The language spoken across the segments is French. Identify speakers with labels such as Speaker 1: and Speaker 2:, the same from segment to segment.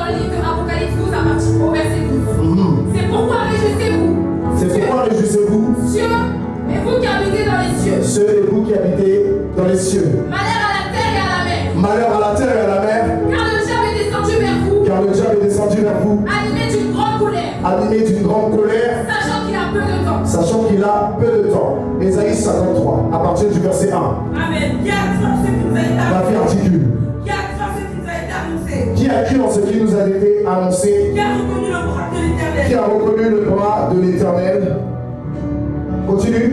Speaker 1: dans le livre de Apocalypse 12 à partir au verset 12. C'est pourquoi réjouissez-vous.
Speaker 2: C'est pourquoi réjouissez-vous.
Speaker 1: Cieux, et vous qui habitez dans les cieux.
Speaker 2: Ceux et vous qui habitez dans les cieux.
Speaker 1: Malheur à la terre et à la mer.
Speaker 2: Malheur à la terre et à la mer.
Speaker 1: Car le diable est descendu vers vous.
Speaker 2: Car le diable est descendu vers vous.
Speaker 1: Animé d'une grande colère.
Speaker 2: Animé d'une grande colère.
Speaker 1: Sachant qu'il a peu de temps.
Speaker 2: Sachant qu'il a peu de temps. Ésaïe 53, à partir du verset 1.
Speaker 3: Amen. Qui a cru en ce qui nous a été
Speaker 2: La fille articule.
Speaker 3: Qui a cru en ce qui nous a été annoncé?
Speaker 2: Qui a cru en ce qui nous a été annoncé?
Speaker 3: Qui a reconnu le bras de l'Éternel?
Speaker 2: Qui a reconnu le bras de l'Éternel? Continue.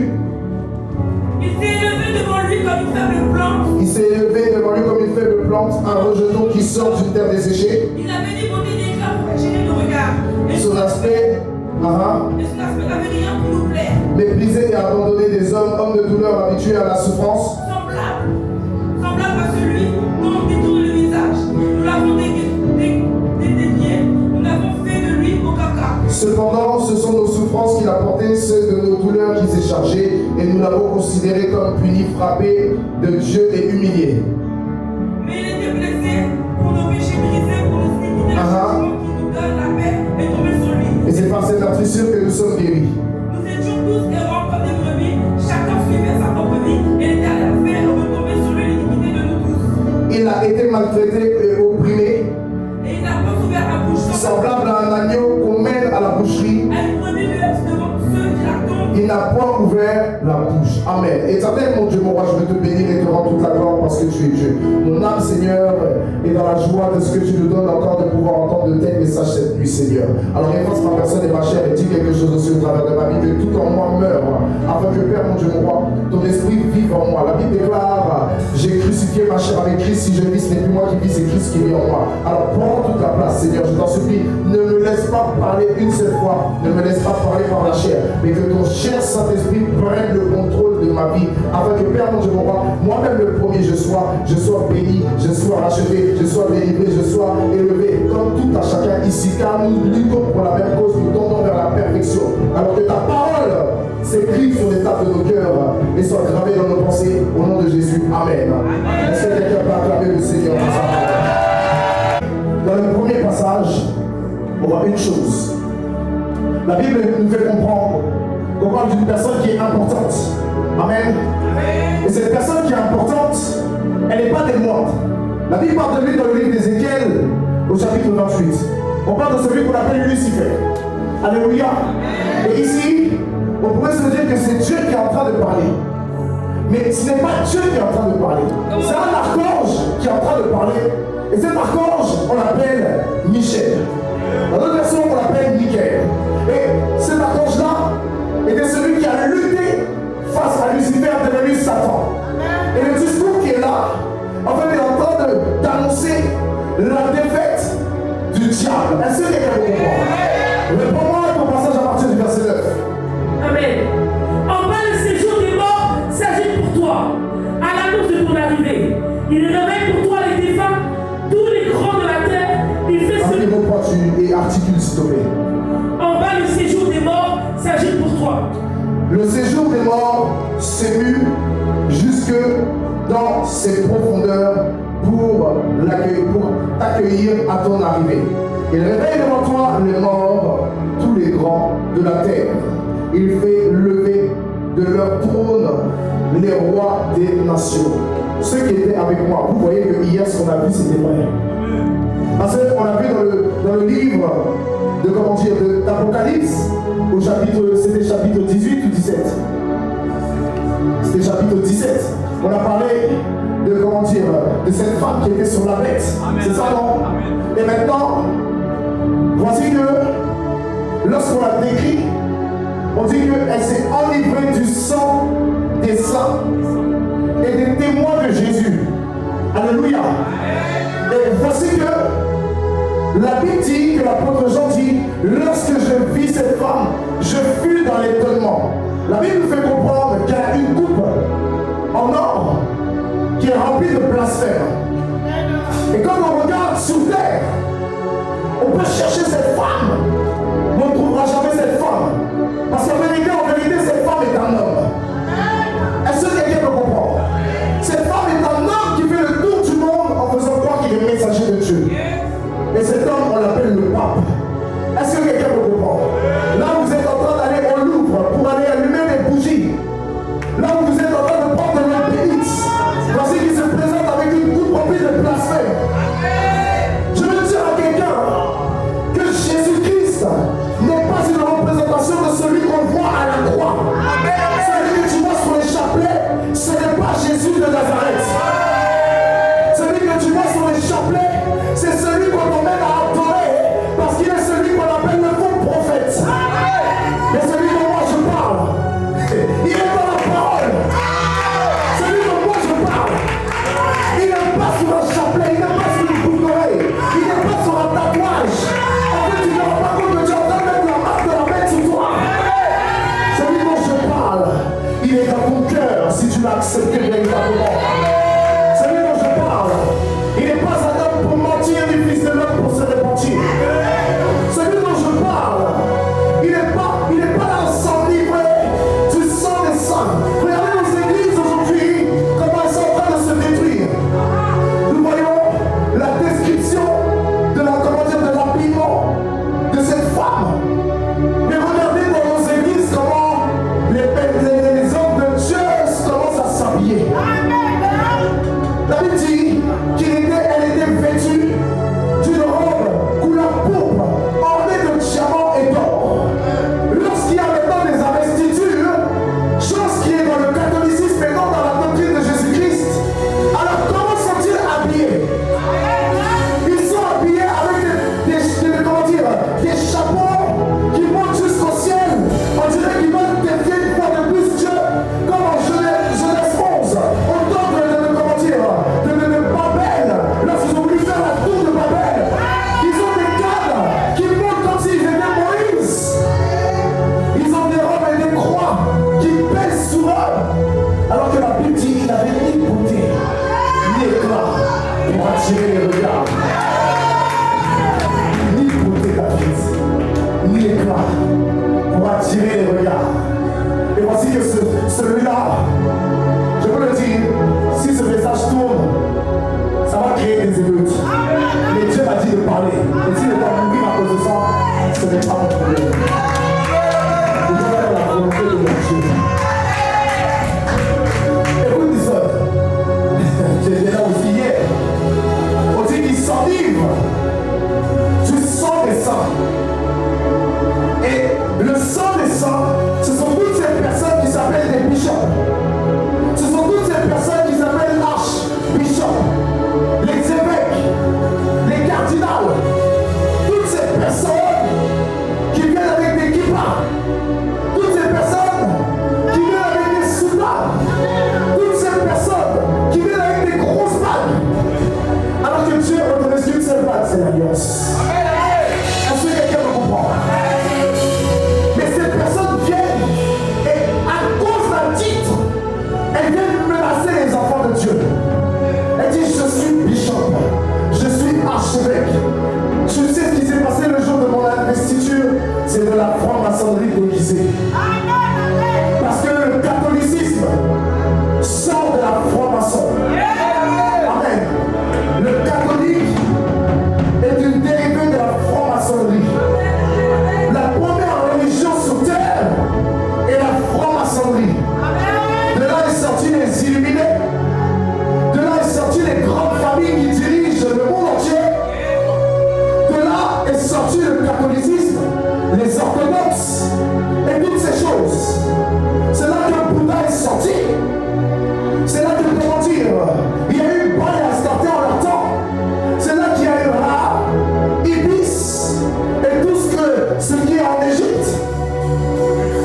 Speaker 3: Il s'est élevé devant lui comme une faible plante.
Speaker 2: Il s'est élevé devant lui comme une faible plante, un rejeton qui sort d'une terre desséchée.
Speaker 3: Il avait des beautés d'éclat pour gêner nos regards. Et
Speaker 2: Son aspect,
Speaker 3: n'avait rien pour nous plaire.
Speaker 2: méprisé et abandonné des hommes de douleur habitués à la souffrance.
Speaker 3: Semblable à celui dont on détourne le visage. Nous l'avons dédaigné, nous l'avons fait de lui au caca.
Speaker 2: Cependant, ce sont nos souffrances qu'il a portées, ceux de nos douleurs qui s'est chargé, et nous l'avons considéré comme puni, frappé de Dieu et humilié.
Speaker 3: Mais il était blessé pour nos péchés, brisé pour nos iniquités. Le châtiment qui nous donne la paix est tombé sur lui.
Speaker 2: Et c'est par cette meurtrissure que nous sommes guéris.
Speaker 3: Nous étions tous errants comme des brebis, chacun suivait sa propre vie, et l'Éternel a fait retomber sur lui l'iniquité de nous tous.
Speaker 2: Il a été maltraité et opprimé,
Speaker 3: Et il n'a pas ouvert la bouche
Speaker 2: semblable à un agneau qu'on mène à la boucherie.
Speaker 3: à une brebis muette devant ceux qui l'attendent.
Speaker 2: Il n'a point ouvert la bouche. Amen. Éternel, mon Dieu, mon roi, je veux te bénir et te rendre toute la gloire parce que tu es Dieu. Mon âme, Seigneur, est dans la joie de ce que tu nous donnes encore de pouvoir entendre de tes messages cette nuit, Seigneur. Alors efface ma personne et ma chair et dis quelque chose aussi au travers de ma vie, que tout en moi meure, afin que, Père, mon Dieu, mon roi, ton esprit vive en moi. La Bible déclare, j'ai crucifié ma chair avec Christ. Si je vis, ce n'est plus moi qui vis, c'est Christ qui vit en moi. Alors prends toute la place, Seigneur, je t'en supplie. Ne me laisse pas parler une seule fois. Ne me laisse pas parler par la chair, mais que ton cher Saint-Esprit prenne le contrôle de ma vie, afin que, Père, mon Dieu, mon roi, moi-même le premier, je sois béni, je sois racheté, je sois délivré, je sois élevé, comme tout à chacun ici, car nous luttons pour la même cause, nous tendons vers la perfection. Alors que ta parole s'écrive sur les tables de nos cœurs et soit gravée dans nos pensées, au nom de Jésus. Amen. Est-ce que quelqu'un peut acclamer le Seigneur pour sa parole? Dans le premier passage, on voit une chose. La Bible nous fait comprendre qu'on parle d'une personne qui est importante. Amen. Et cette personne qui est importante, elle n'est pas des moindres. La Bible parle de lui dans le livre d'Ézéchiel, au chapitre 28. On parle de celui qu'on appelle Lucifer. Alléluia. Et ici, on pourrait se dire que c'est Dieu qui est en train de parler. Mais ce n'est pas Dieu qui est en train de parler. C'est un archange qui est en train de parler. Et cet archange, on l'appelle Michel. Dans notre version, on l'appelle Michael. Et cet archange-là était celui qui a lutté face à Lucifer, devenu Satan. Et le discours qui est là, en fait, il est en train d'annoncer la défaite du diable. Est-ce que quelqu'un peut comprendre? Réponds-moi ton passage à partir du verset 9.
Speaker 4: Amen. En bas, le séjour des morts s'agit pour toi. À l'annonce de ton arrivée, il réveille pour toi les défunts, tous les grands de la terre. Il fait ce.
Speaker 2: Tu articule, s'il te plaît.
Speaker 4: En bas, le séjour des morts s'agit pour toi.
Speaker 2: Le séjour des morts s'émue jusque dans ses profondeurs pour t'accueillir à ton arrivée. Il réveille devant toi les morts, tous les grands de la terre. Il fait lever de leur trône les rois des nations. Ceux qui étaient avec moi, vous voyez que hier ce qu'on a vu c'était vrai. Parce qu'on a vu dans le livre d'Apocalypse, c'était chapitre 18 ou 17. C'était chapitre 17. On a parlé de cette femme qui était sur la bête. C'est ça, non? Amen. Et maintenant, voici que lorsqu'on la décrit, on dit qu'elle s'est enivrée du sang des saints et des témoins de Jésus. Alléluia. Et voici que la Bible dit, que l'apôtre Jean dit, lorsque je vis cette femme, je fus dans l'étonnement. La Bible nous fait comprendre qu'elle a une coupe en or qui est remplie de blasphème. Et quand on regarde sous terre, on peut chercher cette femme, mais on ne trouvera jamais cette femme. Parce qu'en vérité, cette femme est un homme. Est-ce que quelqu'un peut comprendre? Cette femme est un homme qui fait le tour du monde en faisant croire qu'il est messager de Dieu. Et cet homme on l'appelle le pape. Est-ce que quelqu'un me comprend? Là, vous êtes en train d'aller au Louvre pour aller allumer des bougies. Là où vous êtes en train de prendre l'obéissance. Voici qui se présente avec une coupe remplie de blasphème. Je veux dire à quelqu'un que Jésus-Christ n'est pas une représentation de celui qu'on voit à la croix. Celui que tu vois sur les chapelets, ce n'est pas Jésus de Nazareth. Celui que tu vois sur les chapelets, c'est celui qu'on emmène à adorer parce qu'il est celui qu'on appelle le faux prophète. Mais celui dont moi je parle, il est dans la parole. Celui dont moi je parle, il n'est pas sur un chapelet, il n'est pas sur une boucle d'oreille, il n'est pas sur un tatouage. En fait, tu ne te rends pas compte que tu es en train de mettre la marque de la bête sur toi. Celui dont je parle, il est dans ton cœur si tu l'as accepté véritablement. Celui dont je parle, il n'est pas un homme pour mentir, ni fils de l'homme pour se repentir. Celui dont je parle, il n'est pas là à s'enivrer du sang des saints. Regardez nos églises aujourd'hui, comment elles sont en train de se détruire. Nous voyons la description de l'habillement de cette femme. Mais regardez dans nos églises comment les hommes de Dieu commencent à s'habiller. La Bible dit qu'elle était vêtue d'une robe couleur pourpre, ornée de diamants et d'or. Lorsqu'il y a maintenant des investitures, chose qui est dans le catholicisme et non dans la doctrine de Jésus-Christ, alors comment sont-ils habillés? Ils sont habillés avec des chapeaux qui montent jusqu'au ciel. On dirait qu'ils veulent défier une fois de plus Dieu, comme en Genèse 11, au temps de Babel, lorsqu'ils ont voulu faire la tour de Babel. Ils ont des cadres qui montent comme s'ils étaient Moïse. Ils ont des robes et des croix qui pèsent sur eux. Alors que la Bible dit qu'il n'avait ni beauté, ni éclat pour attirer les regards. Ni beauté David, ni éclat pour attirer les regards. Et voici que celui-là, je peux le dire, si ce message tourne, ça va créer des émeutes. Mais Dieu m'a dit de parler. Et s'il est à mourir à cause de ça, ce n'est pas mon problème. Je dois faire la volonté de mon Dieu. Écoute ça. J'étais là aussi hier. On dit qu'il s'enivre du sang des saints. Et le sang des saints, ce sont toutes ces personnes qui s'appellent des bishops. Ce sont toutes ces personnes qui s'appellent l'archbishop, les évêques, les cardinals, toutes ces personnes qui viennent avec des kippas, toutes ces personnes qui viennent avec des soutanes, toutes ces personnes qui viennent avec des grosses bagues. Alors que Dieu reconnaît qu'une seule bague, c'est l'alliance. Est-ce que quelqu'un me comprend? Mais ces personnes viennent et à cause d'un titre, elles viennent menacer les enfants de Dieu. Elle dit, je suis bishop, je suis archevêque. Je sais ce qui s'est passé le jour de mon investiture, c'est de la franc-maçonnerie déguisée. Parce que le catholicisme sort de la franc-maçon. Amen. Le catholique est une dérivée de la franc-maçonnerie. La première religion sur terre est la franc-maçonnerie. De là est sorti les illuminés. De là est sorti les grandes familles qui dirigent le monde entier. De là est sorti le catholicisme, les orthodoxes et toutes ces choses. C'est là que le Bouddha est sorti. C'est là que, comment dire, il y a eu Baal et Astarté en leur temps. C'est là qu'il y a eu Ra, Ibis et tout ce qui est en Égypte.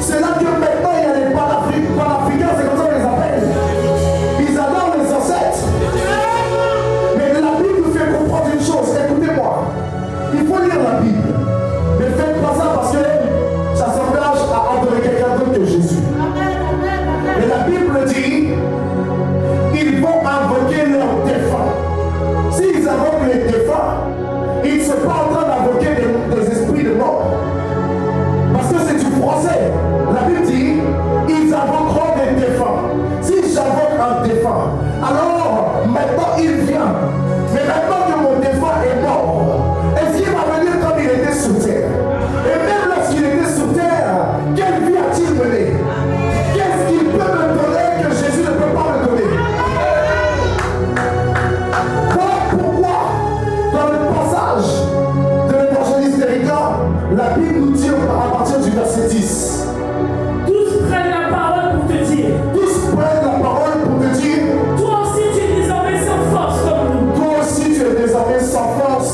Speaker 2: C'est là que maintenant il y a les panafricains, c'est comme ça qu'on les appelle. Ils adorent les ancêtres. Mais la Bible nous fait comprendre une chose. Écoutez-moi, il faut lire la Bible. Mais faites pas ça parce que ça s'engage à adorer quelqu'un d'autre que Jésus. Mais la Bible dit, ils vont invoquer leurs défunts. S'ils invoquent les défunts, ils ne sont pas en train d'invoquer des esprits de mort. Parce que c'est du français. La Bible dit, ils invoqueront des défunts. Si j'invoque un défunt, alors maintenant il vient. Mais maintenant que mon défunt est mort, est-ce qu'il va venir La Bible nous dit à partir du verset 10.
Speaker 4: Tous prennent la parole pour te dire.
Speaker 2: Tous prennent la parole pour te dire.
Speaker 4: Toi aussi tu es désormais sans force comme nous.
Speaker 2: Toi aussi tu es désormais sans force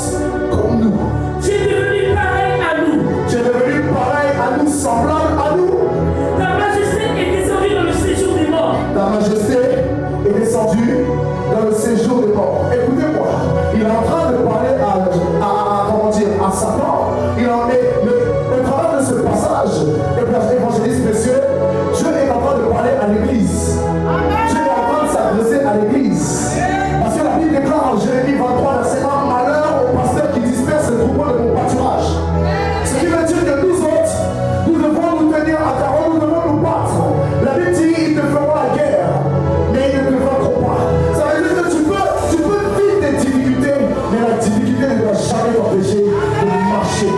Speaker 2: comme nous.
Speaker 4: Tu es devenu pareil à nous.
Speaker 2: Tu es devenu pareil à nous, semblable à nous.
Speaker 4: Ta majesté est descendue dans le séjour des morts.
Speaker 2: Ta majesté est descendue dans le séjour des morts. Écoutez-moi, il est en train de parler à Satan. Il en est au travers de ce passage, évangéliste précieux, Dieu est en train de parler à l'église. Dieu est en train de s'adresser à l'église. Parce que la Bible déclare en Jérémie 23, verset 1, malheur au pasteur qui disperse le troupeau de mon pâturage. Ce qui veut dire que nous autres, nous devons nous tenir à carreau, nous devons nous battre. La Bible dit, ils te feront la guerre, mais ils ne te vaincront pas. Ça veut dire que tu peux vivre des difficultés, mais la difficulté ne doit jamais t'empêcher de marcher.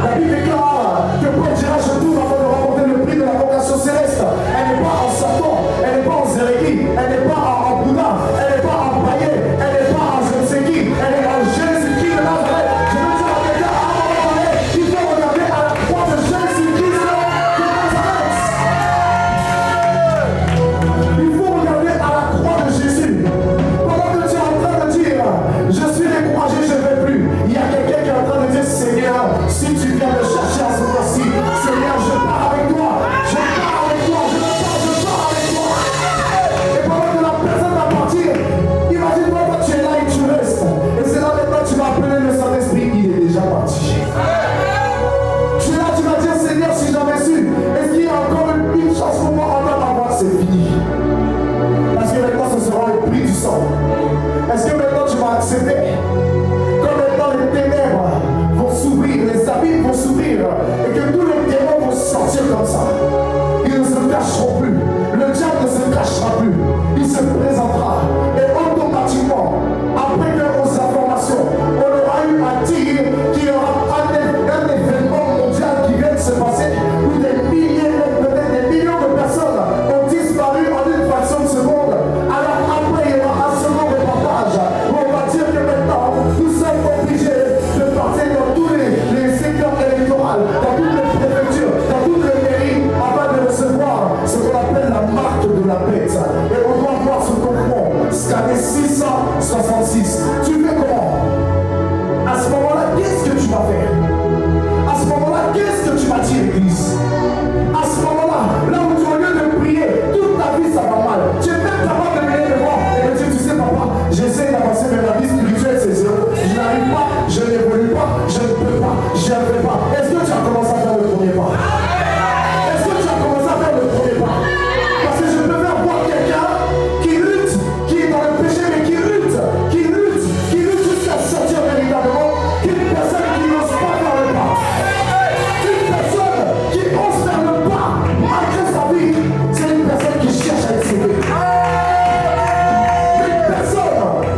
Speaker 2: La Bible déclare que Paul dira, je trouve avant de remporter le prix de la vocation céleste. Elle n'est pas en Satan, elle n'est pas en Zérégie, elle n'est pas en Bouddha, elle n'est pas en Païen, elle n'est pas en je ne sais qui, elle est en Jésus-Christ de Nazareth. Je veux dire à quelqu'un, à un moment donné, il faut regarder à la croix de Jésus-Christ de Nazareth. Il faut regarder à la croix de Jésus. Pendant que tu es en train de dire, je suis découragé, je ne vais plus, il y a quelqu'un qui est en train de dire, Seigneur, si tu viens me chercher à ce moment-ci, Seigneur, je pars avec toi, je pars avec toi, je pars avec toi. Et pendant que la personne va partir, imagine-toi, toi tu es là et tu restes. Et c'est là maintenant que tu vas appeler le Saint-Esprit, il est déjà parti. Tu es là, tu vas dire, Seigneur, si j'avais su, est-ce qu'il y a encore une chance pour moi encore d'avoir, c'est fini. Parce que maintenant ce sera le prix du sang. Est-ce que maintenant tu vas accepter? Comme maintenant les ténèbres vont s'ouvrir, les abîmes vont s'ouvrir, et que tous les démons vont sortir comme ça. Ils ne se cacheront plus. Le diable ne se cachera plus. Il se présentera. Et automatiquement, après que aux informations, on aura eu à dire qu'il y aura un événement mondial qui vient de se passer, où des milliers, peut-être des millions de personnes ont disparu en une fraction de seconde. Alors après, il y aura un second reportage où on va dire que maintenant, nous sommes obligés de passer dans tous les secteurs électoraux, dans toutes les préfectures, dans toutes les mairies, afin de recevoir ce qu'on appelle la marque de la bête. Et on doit voir sur ton front, scanner 666. Tu fais comment? À ce moment-là, qu'est-ce que tu vas faire? À ce moment-là, qu'est-ce que tu vas dire, l'église? À ce moment-là, là où tu au lieu de prier, toute ta vie ça va mal. Tu es même capable de venir me voir et me dire, tu sais papa, j'essaie d'avancer mais ma vie spirituelle c'est zéro. Je n'arrive pas, je n'évolue pas, je ne peux pas, je n'y arriverai pas. Est-ce que tu as commencé à faire le premier pas? Est-ce que tu as commencé à faire le premier pas? Parce que je peux faire voir quelqu'un qui lutte, qui est dans le péché mais qui lutte jusqu'à sortir véritablement, qu'une personne qui n'ose pas faire le pas. Une personne qui ose faire le pas malgré sa vie, c'est une personne qui cherche à être sauvée. Une personne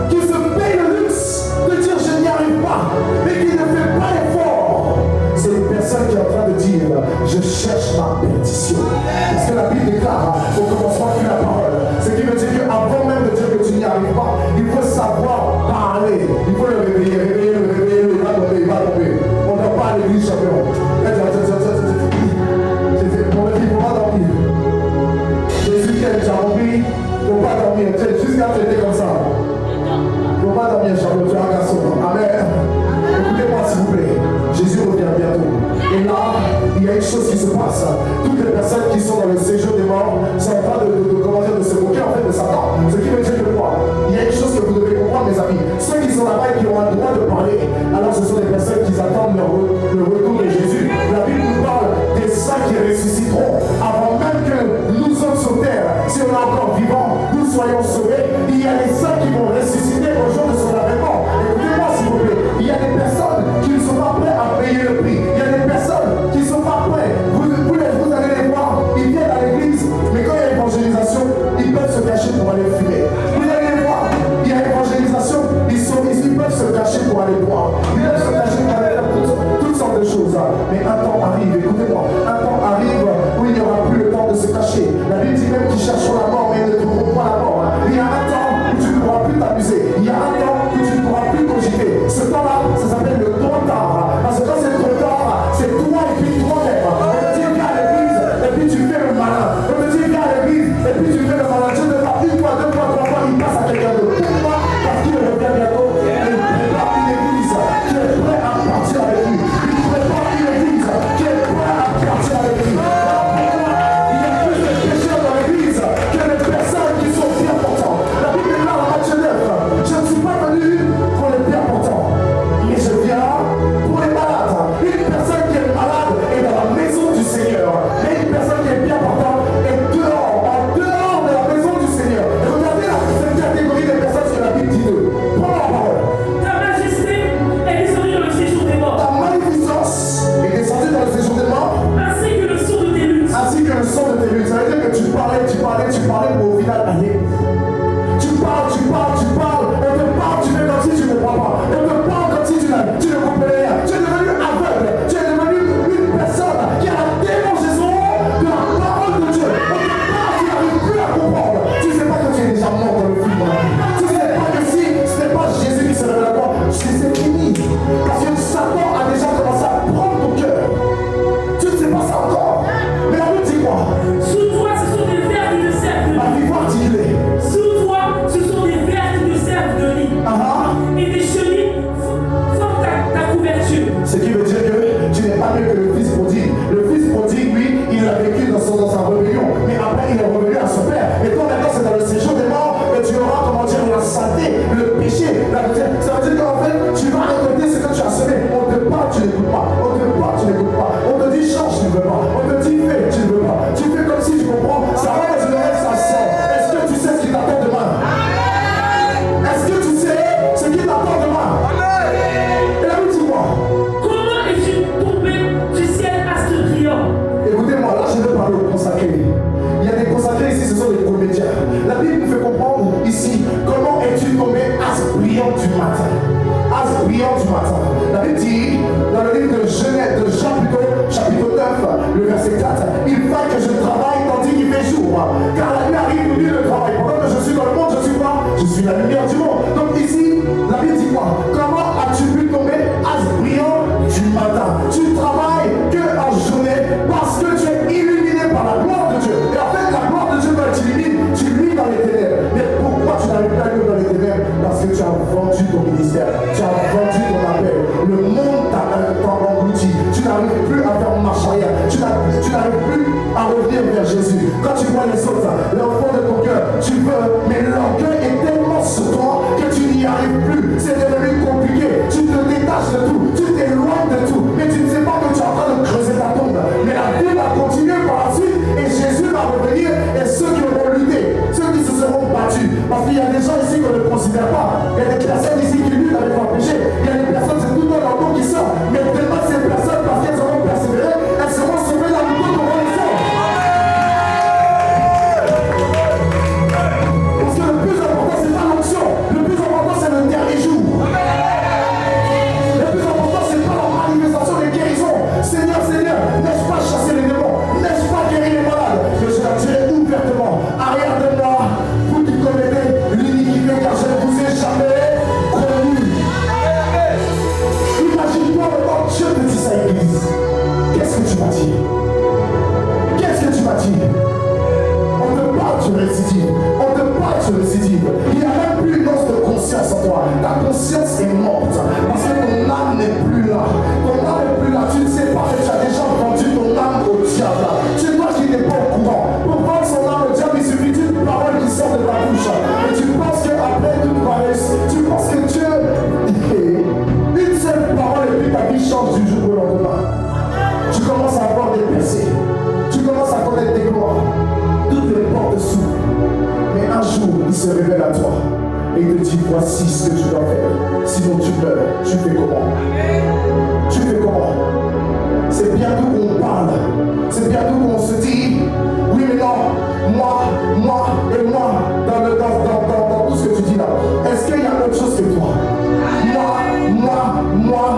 Speaker 2: qui se paye le luxe de dire je n'y arrive pas, mais qui ne fait pas l'effort. C'est une personne qui est en train de dire je cherche ma perdition. Parce que la Bible déclare au commencement de la parole. Ce qui veut dire qu'avant même de dire que tu n'y arrives pas, il faut savoir parler. Il faut le réveiller, il va tomber. On ne va pas à l'église champion. Mon fils, il ne faut pas dormir. Jésus t'aime, tu as compris? Il ne faut pas dormir. Jusqu'à ce que tu étais comme ça. Il ne faut pas dormir, champion, tu es un garçon. Amen. Écoutez-moi s'il vous plaît. Jésus revient bientôt. Et là, il y a une chose qui se passe. Toutes les personnes qui sont dans le séjour des morts sont en train de se moquer en fait de Satan. Ce qui veut dire que quoi? Il y a une chose que vous devez comprendre, mes amis. Ceux qui sont là-bas et qui ont le droit de parler, alors ce sont des personnes qui attendent le retour de Jésus. La Bible nous parle des saints qui ressusciteront avant même que nous sommes sur terre. Si on est encore vivants, nous soyons sauvés. Il y a des saints qui vont ressusciter au jour de son avènement. Écoutez-moi s'il vous plaît. Il y a des personnes qui ne sont pas prêtes à payer le prix. Il y a des personnes qui ne sont pas prêtes. Vous allez les voir. Ils viennent à l'église. Ce qui veut dire que tu n'es pas mieux que le fils prodigue. Le fils prodigue, lui, il a vécu dans sa rébellion, mais après il est revenu à son père. Et toi maintenant c'est dans le séjour des morts que tu auras, comment dire, la saleté, le péché. Ça veut dire qu'en fait, tu vas récolter ce que tu as semé. On te parle, tu n'écoutes pas. On te parle, tu n'écoutes pas. On te dit change, tu ne veux pas. On te dit fais, tu ne veux pas. Tu fais comme si tu comprends. Ça va dans une oreille, ça sort. Est-ce que tu sais ce qui t'attend demain? Est-ce que tu sais ce qui t'attend demain? Et là, dis-moi.
Speaker 4: Comment es-tu tombé du ciel à ce brillant?
Speaker 2: Écoutez-moi, là je vais parler aux consacrés. Il y a des consacrés ici, ce sont des comédiens. La Bible nous fait comprendre ici comment es-tu tombé à ce brillant du matin. À ce brillant du matin. La Bible dit, dans le livre de Genèse, de Jean plutôt, chapitre 9, le verset 4, il faut que je travaille tandis qu'il fait jour. Car la nuit arrive, nul ne travaille. Pendant que je suis dans le monde, je suis quoi? Je suis la lumière du monde. Donc ici, la Bible dit quoi? Comment as-tu pu tomber à ce brillant du matin? Tu travailles que en journée parce que tu es illuminé par la gloire de Dieu. Et en fait, la gloire de Dieu, quand tu illumines, tu luis dans les ténèbres. Mais pourquoi tu n'arrives pas à luire dans les ténèbres? Parce que tu as vendu ton ministère, tu as vendu ton appel. Le monde t'a englouti. Tu n'arrives plus à faire marche arrière. Tu n'arrives plus à revenir vers Jésus. Quand tu vois les autres, l'enfant de ton cœur, tu veux, mais l'orgueil est tellement sur toi que tu n'y arrives plus. C'est devenu compliqué. Tu te détaches de tout, tu t'éloignes de tout, mais tu ne sais pas que tu es en train de creuser ta tombe. Mais la vie va continuer par la suite et Jésus va revenir et ceux qui auront lutté, ceux qui se seront battus. Parce qu'il y a des gens ici qu'on ne considère pas. Il y a des personnes ici qui luttent avec leur péché. Il y a des personnes, c'est tout leur nom qui sort. Mais demain, ces personnes, parce qu'elles auront persévéré, elles seront sauvées dans le temps qu'on va les faire. Parce que le plus important, c'est pas l'onction. Le plus important, c'est le dernier jour. Le plus important, c'est pas la manifestation des guérisons. Seigneur, Seigneur, n'ai-je pas chassé les démons? N'ai-je pas guéri les malades? Mais je la dirai ouvertement. Arrière de moi, vous qui commettez l'iniquité, car je ne vous ai jamais connu. Imagine-toi maintenant, Dieu te dit ça, Église. Qu'est-ce que tu vas dire? Qu'est-ce que tu vas dire? On te parle de récidive. On te parle de récidive. Il n'y a même plus une once de conscience en toi. Ta conscience est morte. Parce que ton âme n'est plus là. Ton âme n'est plus là. Tu ne sais pas que tu as déjà vendu ton âme au diable. C'est toi qui n'es pas au courant. Pour vendre son âme au diable, il suffit d'une parole qui sort de ta bouche. Et tu penses qu'après toute paresse, tu penses que Dieu, une seule parole et puis ta vie change du jour au lendemain. Tu commences à avoir des percées. Tu commences à connaître des gloires. Toutes les portes s'ouvrent. Mais un jour, il se révèle à toi. Et il te dit, voici ce que tu dois faire. Sinon tu meurs. Tu fais comment? Tu fais comment? C'est bientôt qu'on parle. C'est bientôt qu'on se dit, oui mais non, moi, et moi, dans tout ce que tu dis là. Est-ce qu'il y a autre chose que toi? Moi,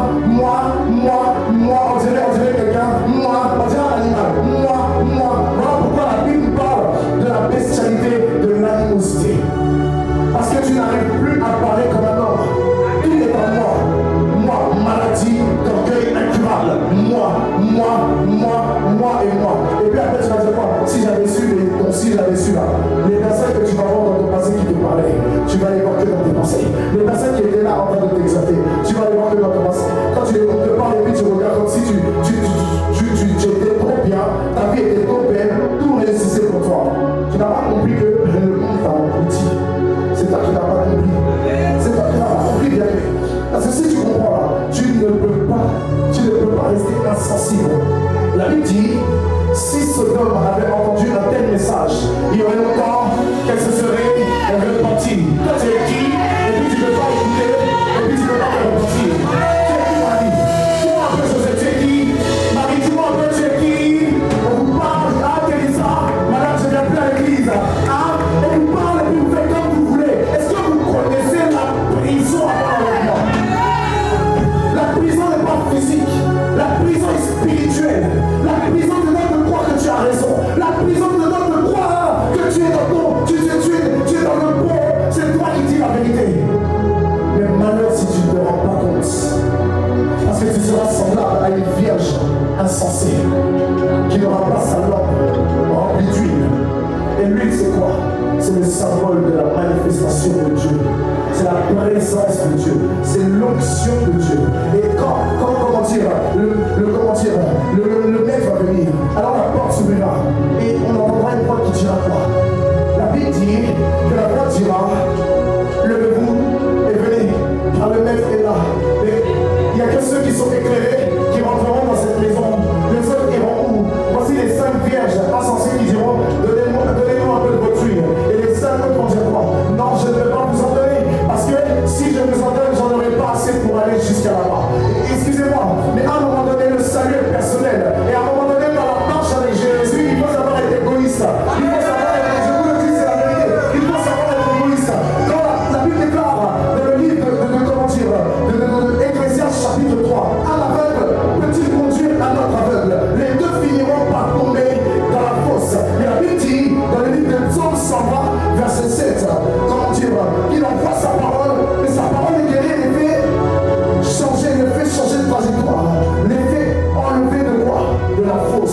Speaker 2: on dirait quelqu'un, on dirait un animal, voilà pourquoi la Bible nous parle de la bestialité, de l'animosité. Parce que tu n'arrives plus à parler comme un homme. Tout est en moi, maladie, d'orgueil incurable, moi. Et puis après tu vas dire quoi? Si j'avais su là, les personnes que tu vas voir dans ton passé qui te parlaient, tu vas les voir que dans tes pensées. Les personnes qui étaient là en train de t'exalter, tu vas les voir que dans ton passé. Quand tu te parles et puis tu regardes comme si tu étais trop bien, ta vie était trop belle, tout réussissait pour toi. Tu n'as pas compris que le monde t'a englouti. C'est toi qui n'as pas compris. C'est toi qui n'as pas compris, bien aimé. Parce que si tu comprends là, tu ne peux pas rester insensible. La Bible dit, si Sodome avait entendu un tel message, il y aurait longtemps qu'elle se serait repentie. Toi tu es qui? Et puis tu ne peux pas écouter, et puis tu ne peux pas te repentir. Tu es qui, Marie? Dis-moi un peu, José, tu es qui? Marie, dis-moi un peu, tu es qui? On vous parle, Télisa, madame, je ne viens plus à l'église. On vous parle et puis vous faites comme vous voulez. Est-ce que vous connaissez la prison avant l'enlèvement? La prison n'est pas physique, la prison est spirituelle. La prison te donne de croire que tu as raison. La prison te donne de croire que tu es dans le bon. C'est toi qui dis la vérité. Mais malheur si tu ne te rends pas compte. Parce que tu seras semblable à une vierge insensée qui n'aura pas sa lampe remplie d'huile. Et l'huile, c'est quoi? C'est le symbole de la manifestation de Dieu. C'est la présence de Dieu. C'est l'onction de Dieu. Et comment dire?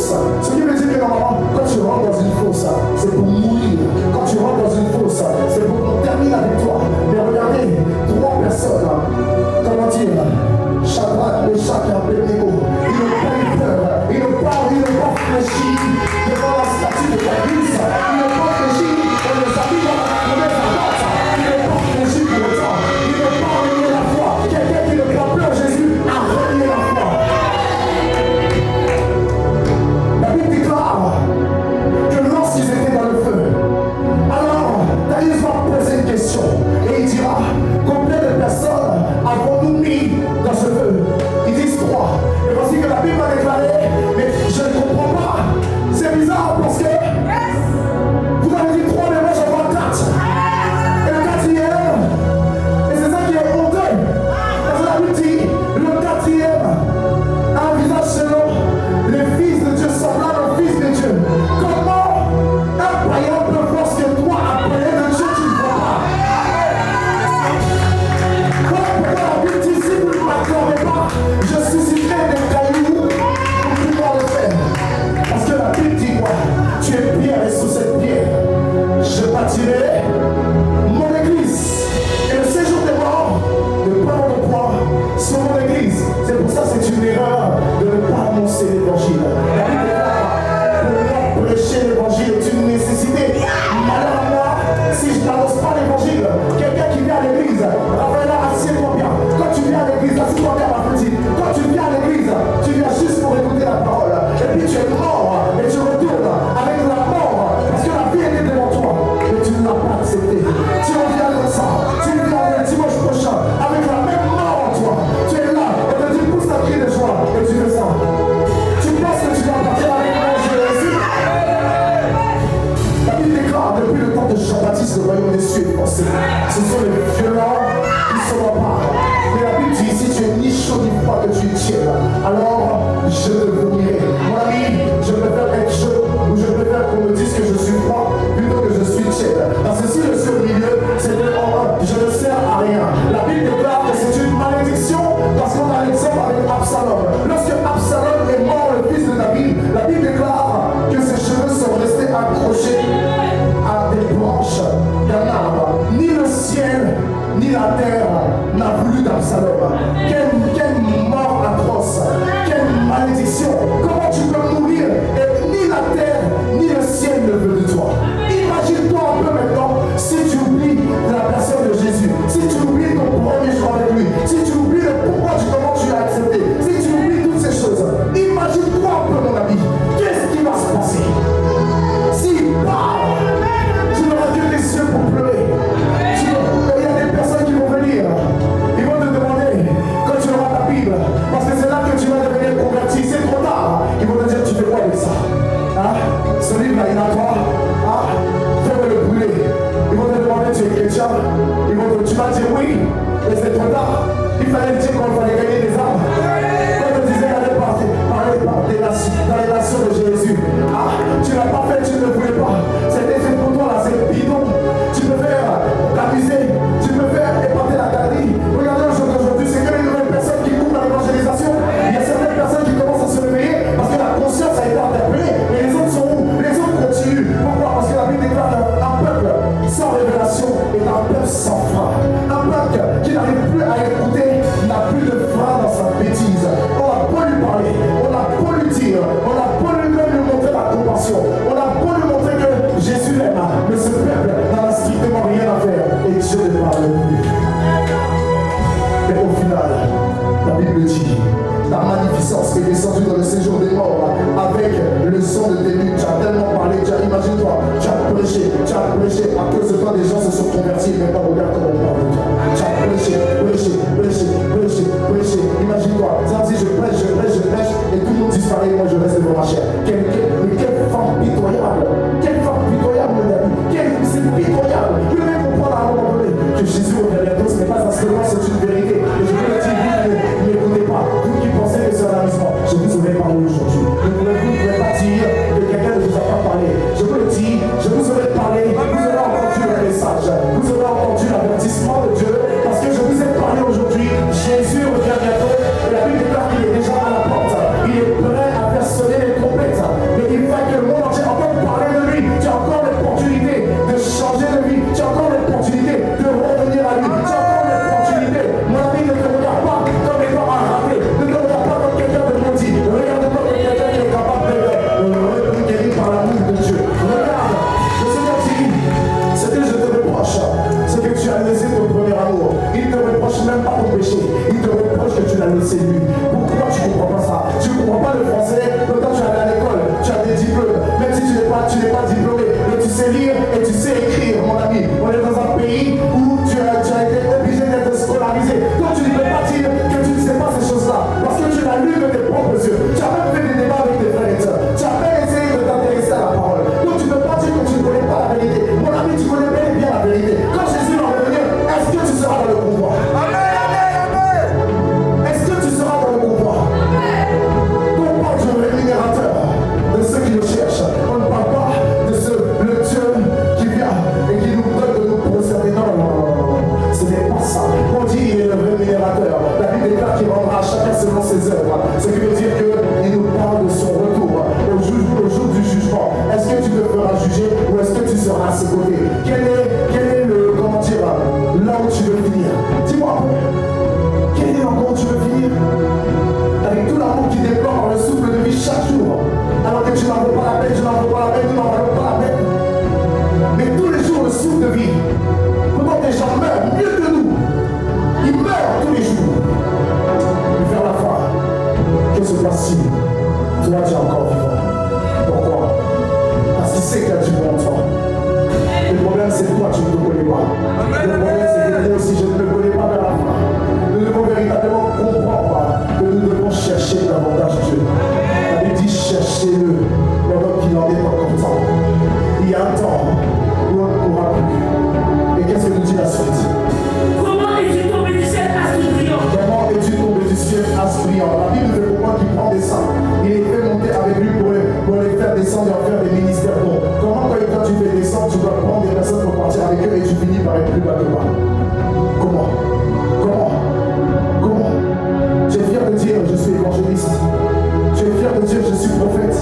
Speaker 2: fosse. Ce qui veut dire que normalement, quand tu rentres dans une fosse, c'est pour mourir. Quand tu rentres dans une fosse, c'est pour qu'on termine avec toi. Mais regardez, 3 personnes, comment dire, Shadrach, Meshach et Abednego, ils n'ont pas eu peur, ils n'ont pas fléchi devant la statue de David, ils n'ont pas fléchi, on les a mis dans la promesse à droite, ils n'ont pas fléchi pour autant, ils n'ont pas renié la foi. Quelqu'un qui ne croit plus en Jésus a renié la foi. La Bible déclare que lorsqu'ils étaient dans le feu, alors David va poser une question et il dira: combien de personnes avons-nous mis dans ce feu? Ils disent 3. Et voici que la Bible a déclaré, mais je ne comprends pas. C'est bizarre parce que vous avez dit 3, mais moi j'en vois 4. Et le 4e, et c'est ça qui est honteux. Parce que la Bible dit, le 4e a un visage selon les fils de Dieu, semblable au fils de Dieu. Comment un païen peut voir ce que toi, appelé de Dieu, tu ne vois pas? Pourquoi la Bible dit, si vous ne m'accordez pas, je susciterai des cailloux pour pouvoir le faire? Parce que la Bible dit quoi? Tu es pierre et sous cette pierre, je bâtirai mon église. Et le séjour des morts ne prend le poids sur mon église. C'est pour ça que c'est une erreur de ne pas annoncer l'évangile. La Bible déclare, pour moi, prêcher l'évangile est une nécessité. Malheur à moi, si je n'annonce pas l'évangile, quelqu'un qui vient à l'église, Raphaël, assieds-toi bien. Quand tu viens à l'église, assieds-toi bien, ma petite. Quand tu viens à l'église, tu viens juste pour écouter la parole. Et puis tu es mort et tu retournes avec la mort parce que la vie était devant toi, mais tu ne l'as pas accepté. Tu reviens comme ça, tu viens le dimanche prochain avec la même mort en toi. Tu es là, on te dit pousse ta cri de joie et tu fais ça. Tu penses que tu vas partir avec moi, Jésus? La Bible déclare depuis le temps de Jean-Baptiste, le royaume des cieux est pensé. Ce sont les violents qui se remparent. Mais la Bible dit, si tu es ni chaud ni froid, que tu es tiède, alors je te vomirai. Mon ami, je préfère être chaud ou je préfère qu'on me dise que je suis froid plutôt que je suis tiède. Parce que si je suis au milieu, c'est que je ne sers à rien. La Bible déclare que c'est une malédiction parce qu'on a l'exemple avec Absalom. Lorsque Absalom est mort, le fils de David, la Bible déclare que ses cheveux sont restés accrochés à des branches d'un arbre. Ni le ciel, ni la terre n'a voulu d'Absalom. Quelle mort atroce, quelle malédiction. Comment tu peux mourir et ni la terre, ni le ciel ne veut de toi? Imagine-toi un peu maintenant si tu oublies la personne de Jésus, si tu oublies ton premier jour avec lui, si tu oublies le pourquoi comment tu l'as accepté, si tu oublies toutes ces choses. Imagine-toi un peu, mon ami, qu'est-ce qui va se passer? S'il parle, tu n'auras que les yeux pour pleurer. Il y a des personnes qui vont venir, ils vont te demander quand tu auras ta Bible, parce que c'est là que tu vas devenir converti. C'est trop tard. Ils vont te dire, tu fais quoi avec ça? Hein? Ce livre-là, il est à toi. Hein? Fais-le le brûler. Ils vont te demander, tu es chrétien? Tu vas dire oui, mais c'est trop tard. Il fallait dire qu'on fallait gagner des âmes. Quand on disait d'aller parler dans les nations de Jésus, ah, tu ne l'as pas fait, tu ne le voulais pas. C'était fait pour toi là, c'est bidon. Tu peux faire t'amuser, tu peux faire épater la galerie. Regardez aujourd'hui, c'est que les nouvelles personnes qui courent à l'évangélisation. Il y a certaines personnes qui commencent à se réveiller parce que la conscience a été interpellée. Et les autres sont où? Les autres continuent. Pourquoi? Parce que la Bible déclare qu'un peuple sans révélation est un peuple sans frein. Un peuple qui n'arrive plus à écouter n'a plus de frein dans sa bêtise. On a beau lui parler, on a beau lui dire, on a beau lui montrer la compassion, on a beau lui montrer que Jésus l'aime, mais ce peuple n'en a strictement rien à faire et Dieu ne parle plus. Mais au final, la Bible dit, ta magnificence est descendue dans le séjour des morts avec le son de tes luttes. Tu as tellement parlé, imagine-toi, tu as prêché, à cause de toi des gens se sont convertis, mais pas regarde comment on parle de toi. Tu as prêché. Imagine-toi, ça dit je prêche, et tout le monde disparaît, et moi je reste devant ma chair. Quelle femme pitoyable, mon ami, c'est pitoyable. Vous devez comprendre à un moment donné que Jésus revient bientôt, ce n'est pas un slogan, c'est une vérité. Et je vous le dis, vous n'écoutez pas, vous qui pensez que c'est un amusement, je vous aurais parlé aujourd'hui. Vous ne pouvez pas dire que quelqu'un ne vous a pas parlé. Je vous le dis, je vous aurais parlé, vous aurez entendu le message, vous aurez entendu l'avertissement de Dieu, parce que je vous ai parlé aujourd'hui. Jésus revient bientôt, et la Bible déclare qu'il est déjà à la porte. Il est prêt à faire sonner les trompettes. se passe-t-il? Toi, tu es encore vivant. Pourquoi? Parce qu'il sait qu'il y a du bon en toi. Le problème, c'est toi, tu ne te connais pas. Le problème, c'est que moi aussi, je ne me connais pas vers la fin. Nous devons véritablement comprendre que nous devons chercher davantage Dieu. La Bible dit cherchez-le pendant qu'il en est encore temps. Il y a un temps où on ne pourra plus. Et qu'est-ce que nous dit la suite?
Speaker 4: Comment es-tu tombé du ciel à ce brillant?
Speaker 2: Comment es-tu tombé du ciel à ce brillant? La Bible fait comprendre qu'il prend des saints. Il les fait monter avec lui pour les faire descendre et en faire des ministères. Donc, comment quand tu fais descendre, tu dois prendre des personnes pour partir avec eux et tu finis par être plus bas que bas? Comment? Tu es fier de dire je suis évangéliste. Tu es fier de dire je suis prophète.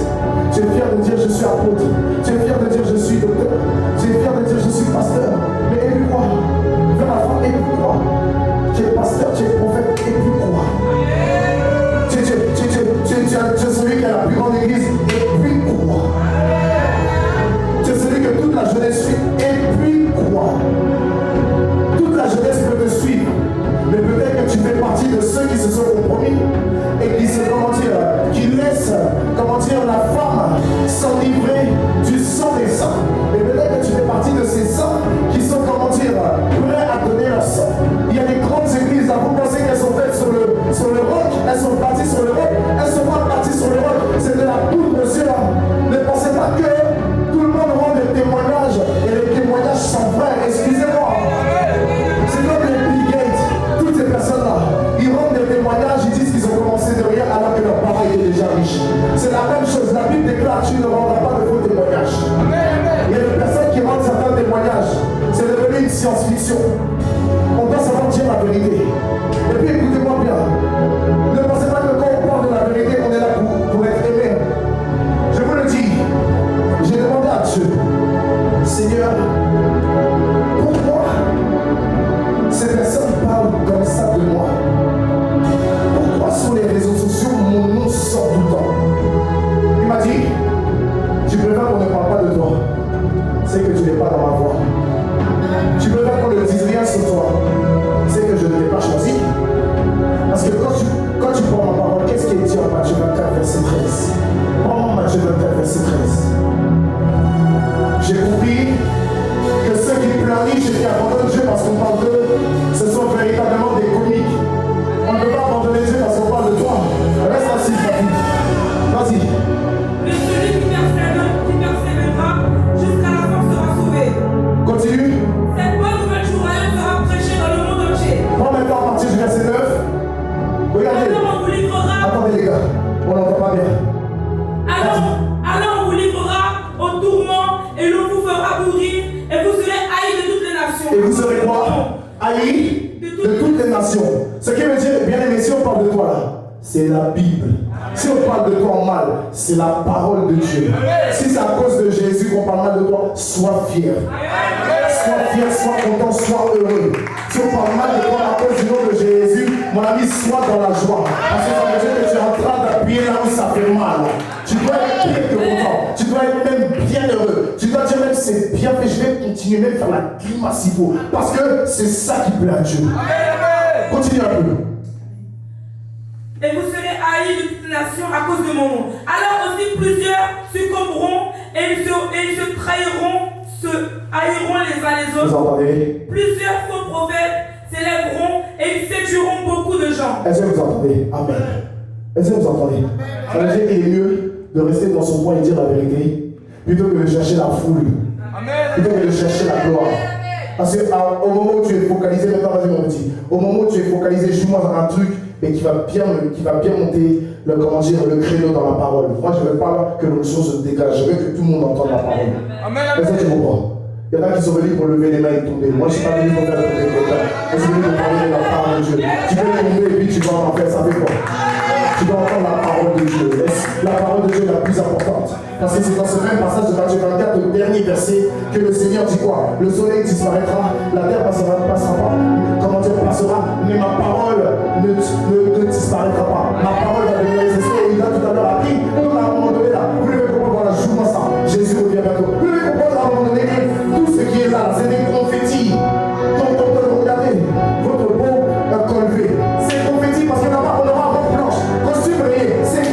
Speaker 2: Tu es fier de dire je suis apôtre. Tu es fier de dire je suis docteur. Tu es fier de dire je suis pasteur. Mais et puis quoi? Vers la fin, et puis quoi? Tu es pasteur, tu es prophète, et puis quoi? Tu es celui qui a la plus grande église, et puis quoi? Tu es celui que toute la jeunesse suit, et puis quoi? Toute la jeunesse peut te suivre, mais peut-être que tu fais partie de ceux qui se sont compromis et qui se, qui laissent, la femme s'enivrer du sang des saints. Et peut-être que tu fais partie de ces saints qui sont, prêts à donner leur sang. Il y a des grandes églises, là, vous pensez qu'elles sont faites sur le roc, elles sont bâties sur le roc, elles sont pas bâties sur le roc, c'est de la poudre, monsieur. Ne pensez pas que tout le monde rend des témoignages et les témoignages sont vrais. Excusez-moi. C'est comme les Bill Gates, toutes ces personnes-là, ils rendent des témoignages, ils disent qu'ils ont commencé de rien alors que leurs parents étaient déjà riches. C'est la même chose, la Bible déclare tu ne rendras pas de faux témoignages. Il y a des personnes qui rendent certains témoignages, c'est devenu une science-fiction. On doit savoir dire la vérité. Et puis écoutez-moi bien, ne pensez pas que quand on parle de la vérité, on est là pour être aimé. Je vous le dis, j'ai demandé à Dieu, Seigneur, pourquoi ces personnes parlent comme ça de moi? Pourquoi sur les réseaux sociaux mon nom sort tout le temps? Il m'a dit, tu préfères qu'on ne parle pas de toi, c'est que tu n'es pas dans ma voie. Tu préfères qu'on ne dise rien sur toi, c'est que je ne t'ai pas choisi. Parce que quand tu prends ma parole, qu'est-ce qui est dit en Matthieu 24, verset 13? Prends Matthieu 24, verset 13. J'ai compris que ceux qui pleurnichent et qui abandonnent Dieu parce qu'on parle d'eux, ce sont véritablement des comiques. On ne peut pas abandonner Dieu parce qu'on parle de toi. Reste assis, vas-y.
Speaker 3: Mais celui qui persévérera jusqu'à la fin sera sauvé.
Speaker 2: Continue.
Speaker 3: Cette bonne nouvelle du royaume sera prêchée dans le monde entier.
Speaker 2: Prends maintenant à partir du verset 9. Regardez.
Speaker 3: Alors on vous livrera.
Speaker 2: Attendez les gars, on n'entend pas bien.
Speaker 3: Alors on vous livrera au tourment et l'on vous fera mourir et vous serez haïs de toutes les nations.
Speaker 2: Et vous serez quoi? Haïs de toutes les nations. Ce qui veut dire, bien aimé, si on parle de toi là, c'est la Bible. Si on parle de toi en mal, c'est la parole de Dieu. Si c'est à cause de Jésus qu'on parle mal de toi, sois fier. Sois fier, sois content, sois heureux. Si on parle mal de toi à cause du nom de Jésus, mon ami, sois dans la joie. Parce que ça veut dire que tu es en train d'appuyer là où ça fait mal. Tu dois être bien que content. Tu dois être même bien heureux. Tu dois dire même c'est bien fait, je vais continuer même faire la grimace s'il faut. Parce que c'est ça qui plaît à Dieu. Continue un peu.
Speaker 3: Et vous serez haïs de toutes les nations à cause de mon nom. Alors aussi plusieurs succomberont et ils se trahiront, se haïront les uns les autres.
Speaker 2: Vous entendez?
Speaker 3: Plusieurs faux prophètes s'élèveront et ils séduiront beaucoup de gens.
Speaker 2: Est-ce que vous entendez? Amen. Est-ce que vous entendez? Ça veut dire qu'il est mieux de rester dans son coin et dire la vérité plutôt que de chercher la foule. Plutôt que de chercher la gloire. Parce qu'au moment où tu es focalisé, maintenant vas-y mon petit, au moment où tu es focalisé, joue-moi dans un truc et qui va bien monter le créneau dans la parole. Moi je ne veux pas que l'onction se dégage, je veux que tout le monde entende la parole. Est-ce que tu comprends? Il y en a qui sont venus pour lever les mains et tomber. Moi je ne suis pas venu pour faire tomber quelqu'un. Je suis venu pour parler de la parole de Dieu. Tu peux tomber et puis tu vas en faire, ça fait quoi? Tu dois entendre la parole de Dieu. La parole de Dieu est la plus importante. Parce que c'est dans ce même passage de Matthieu 24, le dernier verset, que le Seigneur dit quoi? Le soleil disparaîtra, la terre passera pas, mais ma parole ne disparaîtra pas. Ma parole va devenir exister. Il a tout à l'heure appris, donc à un moment donné là, vous devez comprendre, voilà, joue-moi ça. Jésus revient bientôt. Vous devez comprendre à un moment donné que tout ce qui est là, c'est des confettis. Donc on peut regarder votre beau col V. C'est confettis parce qu'on aura robe blanche, costume rayé. C'est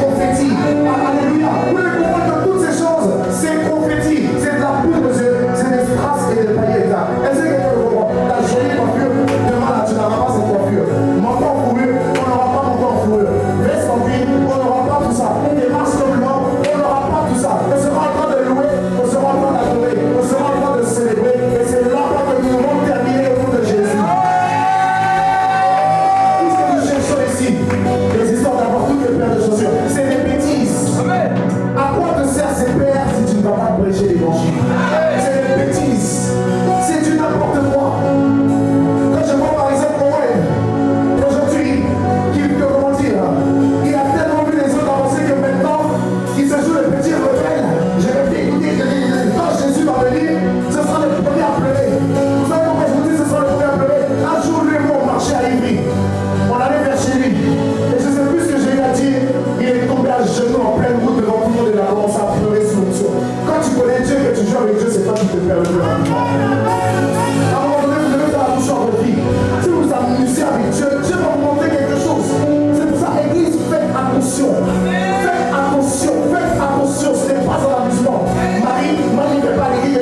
Speaker 2: Faites attention, ce n'est pas un amusement. Marie ne fait pas l'église.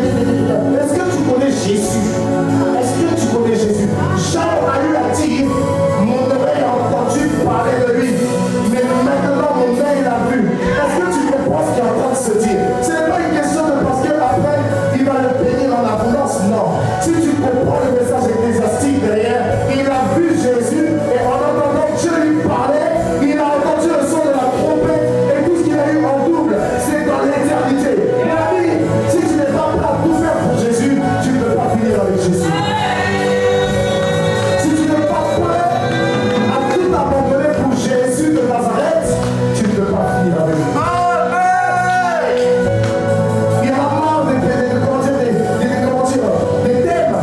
Speaker 2: Est-ce que tu connais Jésus? Est-ce que tu connais Jésus? Jean a eu à dire, mon oreille a entendu parler de lui, mais maintenant mon œil l'a vu. Est-ce que tu comprends ce qui est en train de se dire? Ce n'est pas une question de parce qu'après il va le bénir en abondance, non. Si tu comprends le message ecclésiastique derrière, il a vu Jésus et en entendant Dieu lui parler, il a entendu le son de la trompette et tout ce qu'il a eu en double, c'est dans l'éternité. Mon ami, si tu n'es pas prêt à tout faire pour Jésus, tu ne peux pas finir avec Jésus. Si tu n'es pas prêt à tout abandonner pour Jésus de Nazareth, tu ne peux pas finir avec lui. Il y a marre des thèmes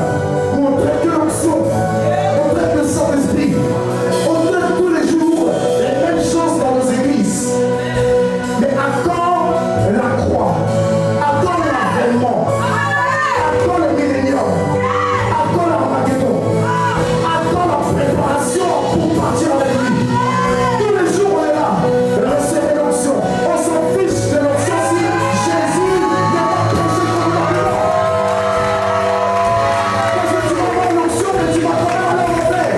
Speaker 2: où on traite que l'onction, on traite le Saint-Esprit, on traite tous les jours les mêmes choses dans nos églises. Mais à quand la croix? À quand l'avènement? À quand le millénium? À quand l'Armageddon? À quand la préparation pour partir avec lui? Tous les jours on est là, recevoir l'onction. On s'en fiche de l'onction si Jésus n'a pas prêché comme l'avènement. Parce que tu vas voir l'onction, mais tu vas quand même aller au enfer.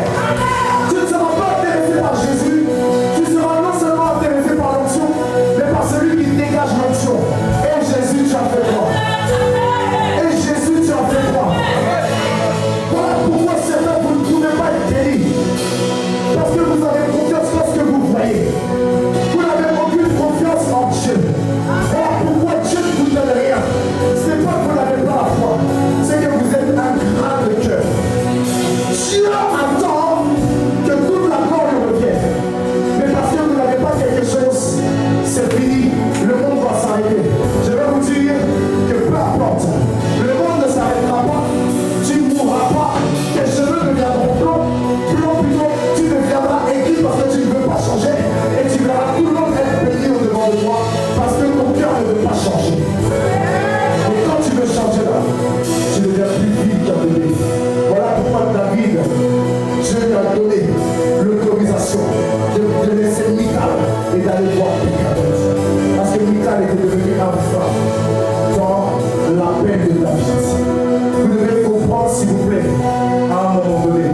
Speaker 2: Tu ne seras pas intéressé par Jésus, tu seras non seulement intéressé par l'onction, mais par celui qui dégage l'onction. Et Jésus, tu as fait quoi? Et Jésus, tu as fait quoi? Voilà pourquoi certains, vous ne pouvez pas être bénis. Parce que vous avez confiance dans ce que vous voyez. Vous n'avez aucune confiance en Dieu. Voilà pourquoi Dieu ne vous donne rien. Ce n'est pas que vous n'avez pas la foi, c'est que vous êtes ingrat de cœur. Dieu attend que toute la gloire lui revienne. Mais parce que vous n'avez pas quelque chose, c'est fini. Le monde va s'arrêter. Je vais vous dire que peu importe, le monde ne s'arrêtera pas. Tu ne mourras pas. Tes cheveux deviendront blancs. Blancs plutôt, tu deviendras aigri parce que tu ne veux pas changer. Et tu verras tout le monde être béni au-devant de toi parce que ton cœur ne veut pas changer. Et quand tu veux changer là, tu deviens plus vite qu'un bébé. Voilà pourquoi David, Dieu lui a donné l'autorisation de laisser Michal et d'aller voir Picadot. Parce que Michal était devenu un frère dans la paix de David. Vous devez comprendre, s'il vous plaît, à un moment donné,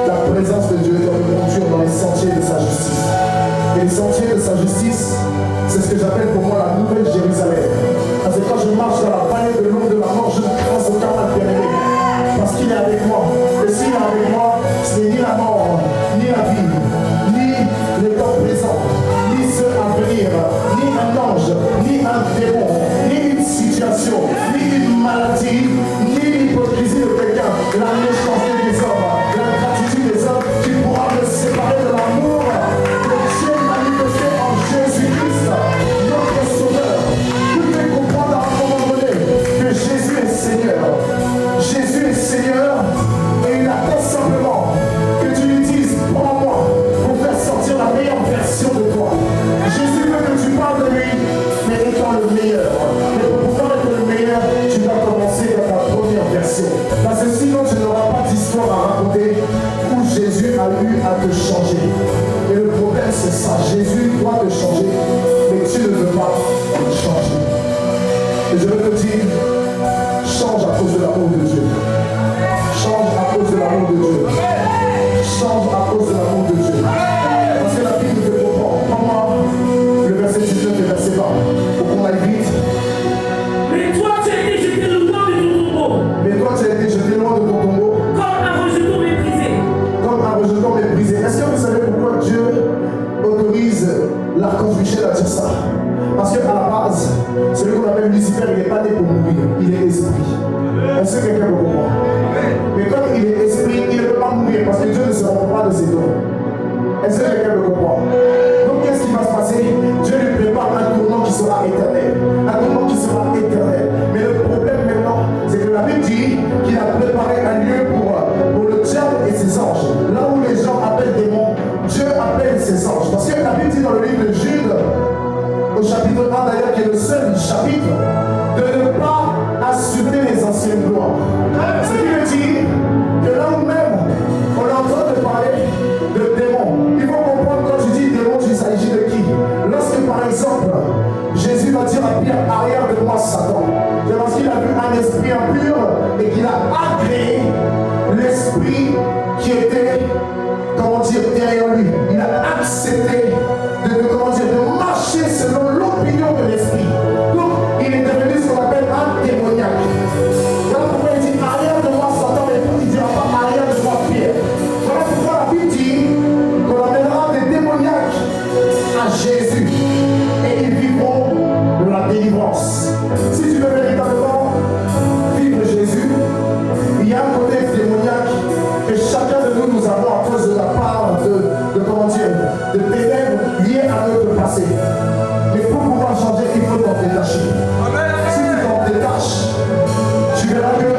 Speaker 2: la présence de Dieu doit nous conduire dans les sentiers de sa justice. Et les sentiers de sa justice, c'est ce que j'appelle pour moi la nouvelle Jérusalem. Parce que quand je marche dans la vallée de l'ombre de la mort, je ne crains aucun mal bien-aimé. Parce qu'il est avec moi. Et s'il est avec moi, ce n'est ni la mort, ni la vie, ni les temps présents, ni ceux à venir, ni un ange, ni un démon, ni une situation, ni une maladie, ni l'hypocrisie de quelqu'un, la méchanceté des hommes, l'ingratitude des hommes qui pourra me séparer de l'amour que Dieu manifesté en Jésus-Christ, notre Sauveur. Vous devez comprendre à un moment donné que Jésus est Seigneur. Jésus est Seigneur et il attend simplement que tu lui dises, prends-moi pour faire sortir la meilleure version de toi. Jésus veut que tu parles de lui, mais étant le meilleur. Mais pour pouvoir être le meilleur, tu dois commencer dans ta première version. Parce que sinon, tu n'auras pas d'histoire à raconter où Jésus a eu à te changer. Et le problème, c'est ça. Jésus doit te changer, mais tu ne veux pas changer. Et je veux te dire, change à cause de l'amour de Dieu. Change à cause de l'amour de Dieu. Change à cause de l'amour de Dieu. Parce que la Bible nous fait comprendre. Prends-moi le verset 19 et verset 20. Pour qu'on aille vite.
Speaker 4: Mais toi, tu as été jeté loin de ton tombeau.
Speaker 2: Mais toi, tu as été jeté loin de ton tombeau.
Speaker 4: Comme un rejeton méprisé.
Speaker 2: Comme un rejeton méprisé. Est-ce que vous savez pourquoi Dieu autorise l'archange Michel à dire ça? Parce qu'à la base, celui qu'on appelle Lucifer, il n'est pas né pour mourir, il est esprit. Est-ce que quelqu'un peut comprendre? Mais comme il est esprit, il ne peut pas mourir parce que Dieu ne se rend pas de ses dons. Est-ce que quelqu'un peut comprendre? Donc qu'est-ce qui va se passer? Dieu lui prépare un tournant qui sera éternel. Un tournant qui sera éternel. Mais le problème maintenant, c'est que la Bible dit qu'il a préparé un lieu pour le diable et ses anges. Là où les gens appellent démons, Dieu appelle ses anges. Parce que la Bible dit dans le livre de Jude, au chapitre 1 d'ailleurs, qui est le seul chapitre, de ne pas assumer les anciennes gloires. Ce qui veut dire que là où même on est en train de parler de démons, il faut comprendre quand tu dis démons, il s'agit de qui? Satan. C'est parce qu'il a vu un esprit impur et qu'il a agréé l'esprit qui était, comment dire, derrière lui. Il a accepté de marcher selon l'opinion de l'esprit. Donc, il est devenu ce qu'on appelle un démoniaque. Voilà pourquoi il dit arrière de moi Satan, mais il ne dira pas arrière de moi Pierre. Voilà pourquoi la Bible dit qu'on amènera des démoniaques à Jésus et ils vivront de la délivrance. Si tu veux véritablement vivre Jésus, il y a un côté démoniaque que chacun de nous avons à cause de la part de ténèbres liées à notre passé. Mais pour pouvoir changer, il faut t'en détacher. Si tu t'en détaches, tu verras que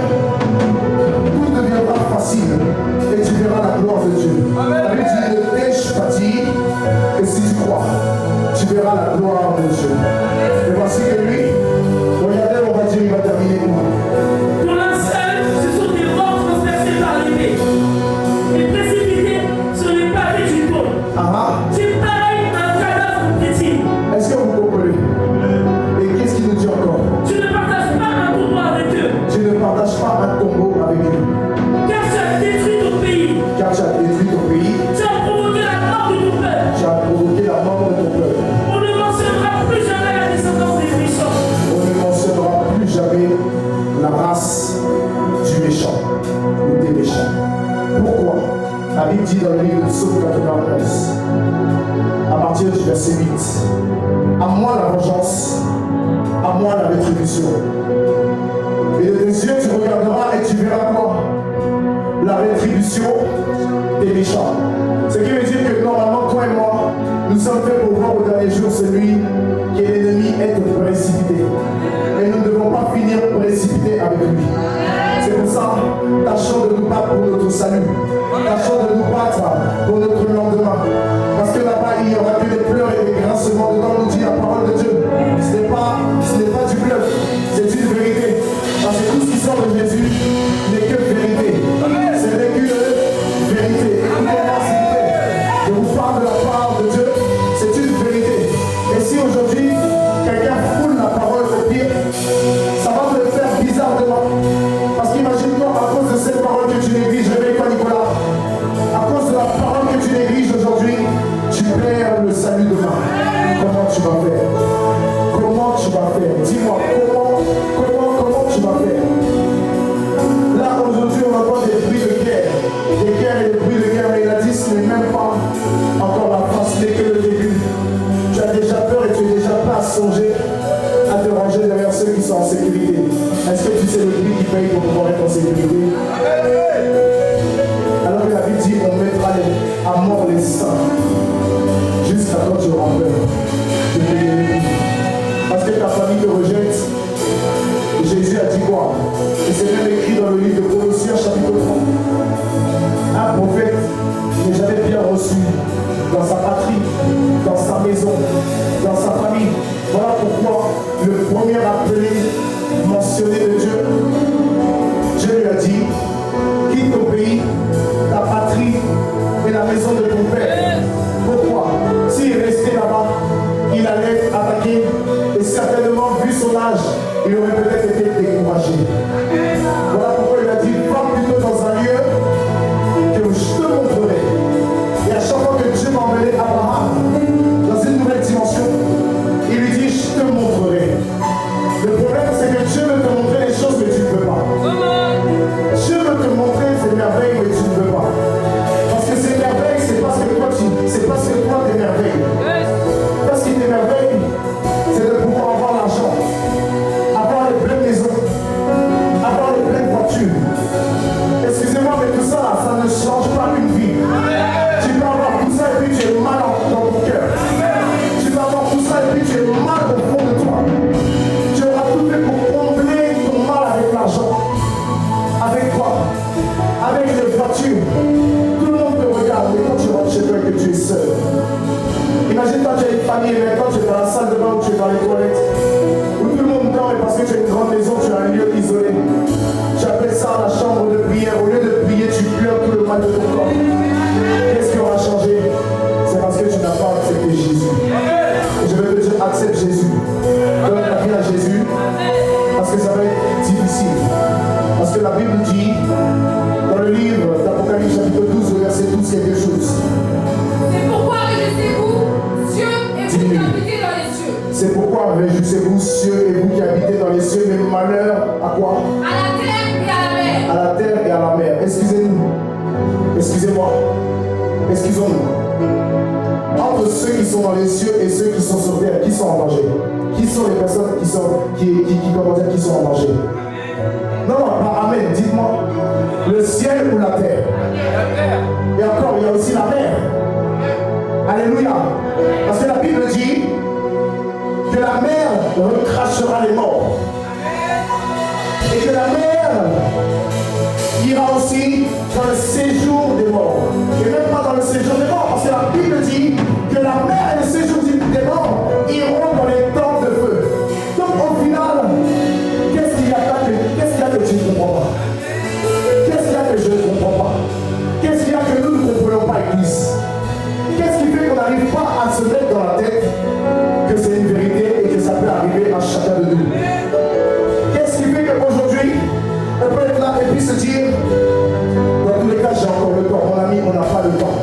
Speaker 2: tout deviendra facile et tu verras la gloire de Dieu. La Bible dit ne t'ai-je pas dit que si tu crois, tu verras la gloire de Dieu. Et voici que lui, regardez, on va dire, il va terminer où?
Speaker 4: Ton linceul, ce sont des morts transpercés par l'épée et précipités sur les pavés du pont. Tu es pareil à un cadavre piétine.
Speaker 2: Est-ce que vous comprenez? Et qu'est-ce qu'il nous dit encore?
Speaker 4: Tu ne partages pas un tombeau avec eux.
Speaker 2: Tu ne partages pas un tombeau avec lui.
Speaker 4: Car tu as détruit ton pays.
Speaker 2: Car tu as détruit ton pays.
Speaker 4: Tu as provoqué la mort de ton peuple.
Speaker 2: Tu as provoqué la mort de ton peuple.
Speaker 4: On ne mentionnera plus jamais la descendance des méchants.
Speaker 2: On ne mentionnera plus jamais la race du méchant ou des méchants. Pourquoi? La Bible dit dans le livre de Psaume 91, à partir du verset 8, à moi la vengeance, à moi la rétribution. Et de tes yeux tu regarderas et tu verras quoi? La rétribution des méchants. Ce qui veut dire que normalement, toi et moi, nous sommes faits pour voir au dernier jour celui qui est l'ennemi être précipité. Et nous ne devons pas finir précipité avec lui. C'est pour ça, tâchons de nous battre pour notre salut. Tâchons de nous battre pour notre lendemain. Parce que là-bas, il n'y aura que des pleurs et des grincements dedans, nous dit la parole de Dieu. Ce n'est pas du bluff, c'est une vérité. Parce que tout ce qui sort de Jésus n'est que vérité. Ce n'est qu'une vérité. Écoutez-moi, s'il vous plaît. Je vous parle de la part de Dieu, c'est une vérité. Et si aujourd'hui, quelqu'un foule la parole au pied, ça va te faire bizarre demain. Parce qu'imagine-toi, à cause de cette parole que tu négliges, réveille toi Nicolas, à cause de la parole que tu négliges aujourd'hui, tu perds le salut demain. Comment tu vas faire? Comment tu vas faire? Dis-moi, comment tu vas faire? Là, aujourd'hui, on entend des bruits de guerre. Des guerres et des bruits de guerre, mais il a dit, ce n'est même pas encore la fin, ce n'est que le début. Tu as déjà peur et tu es déjà pas à songer à te ranger derrière ceux qui sont en sécurité. Est-ce que tu sais le prix qu'ils payent pour pouvoir être en sécurité? Alors que la Bible dit, on mettra à mort les saints jusqu'à quand tu auras peur de payer le prix. Parce que ta famille te rejette. Jésus a dit quoi? Et c'est même écrit dans le livre de Colossiens chapitre 3. Un prophète n'est jamais bien reçu dans sa patrie, dans sa maison, dans sa famille. Voilà pourquoi le premier appelé mentionné de Dieu, Dieu lui a dit, quitte ton pays, ta patrie et la maison de ton père. Pourquoi? S'il restait là-bas, il allait attaquer et certainement, vu son âge, il aurait peut-être été découragé. Voilà pourquoi il a dit, va plutôt dans un lieu que je te montrerai. Et à chaque fois que Dieu m'a emmené Abraham dans une nouvelle dimension, il lui dit, je te montrerai. Le problème, c'est que Dieu veut te montrer les choses, mais tu ne peux pas. Dieu veut te montrer ses merveilles, mais tu ne peux pas. Parce que ces merveilles, c'est parce que toi t'émerveilles. Parce qu'il t'émerveille, c'est de pouvoir avoir l'argent, avoir les belles maisons, avoir les belles voitures. Excusez-moi, mais tout ça, ça ne change pas une vie. Tu peux avoir tout ça et puis tu es mal dans ton cœur. Tu peux avoir tout ça et puis tu es mal au fond de toi. Tu auras tout fait pour combler ton mal avec l'argent. Avec quoi? Avec les voitures. Tout le monde te regarde, mais quand tu rentres chez toi et que tu es seul. Imagine-toi, tu as une famille, mais quand tu es dans la salle de bain ou tu es dans les toilettes, où tout le monde dort et parce que tu as une grande maison, tu as un lieu isolé. Tu appelles ça la chambre de prière. Au lieu de prier, tu pleures tout le mal de ton corps. Qu'est-ce qui aura changé? C'est parce que tu n'as pas accepté Jésus. Et je veux te dire, accepte Jésus. Donne ta vie à Jésus. C'est pourquoi réjouissez-vous, cieux, et vous qui habitez dans les cieux, mais malheur à quoi?
Speaker 1: À la terre et à la mer.
Speaker 2: À la terre et à la mer. Excusez-nous. Excusez-moi. Excusons-nous. Entre ceux qui sont dans les cieux et ceux qui sont sur terre, qui sont en danger? Qui sont les personnes qui sont en danger? Non, pas amen, dites-moi. Le ciel ou la terre? Et encore, il y a aussi la mer. Alléluia. Parce que la Bible dit que la mer recrachera les morts. Et que la mer ira aussi dans le séjour des morts. Et même pas dans le séjour des morts, parce que la Bible dit que la mer et le séjour des morts iront dans les temps de feu. Donc au final, qu'est-ce qu'il y a que tu ne comprends pas? Qu'est-ce qu'il y a que je ne comprends pas? Qu'est-ce qu'il y a que nous ne comprenons pas, Église? Qu'est-ce qui fait qu'on n'arrive pas à se mettre dans la tête que c'est une vérité et que ça peut arriver à chacun de nous? Qu'est-ce qui fait qu'aujourd'hui, on peut être là et puis se dire, dans tous les cas, j'ai encore le temps. Mon ami, on n'a pas le temps.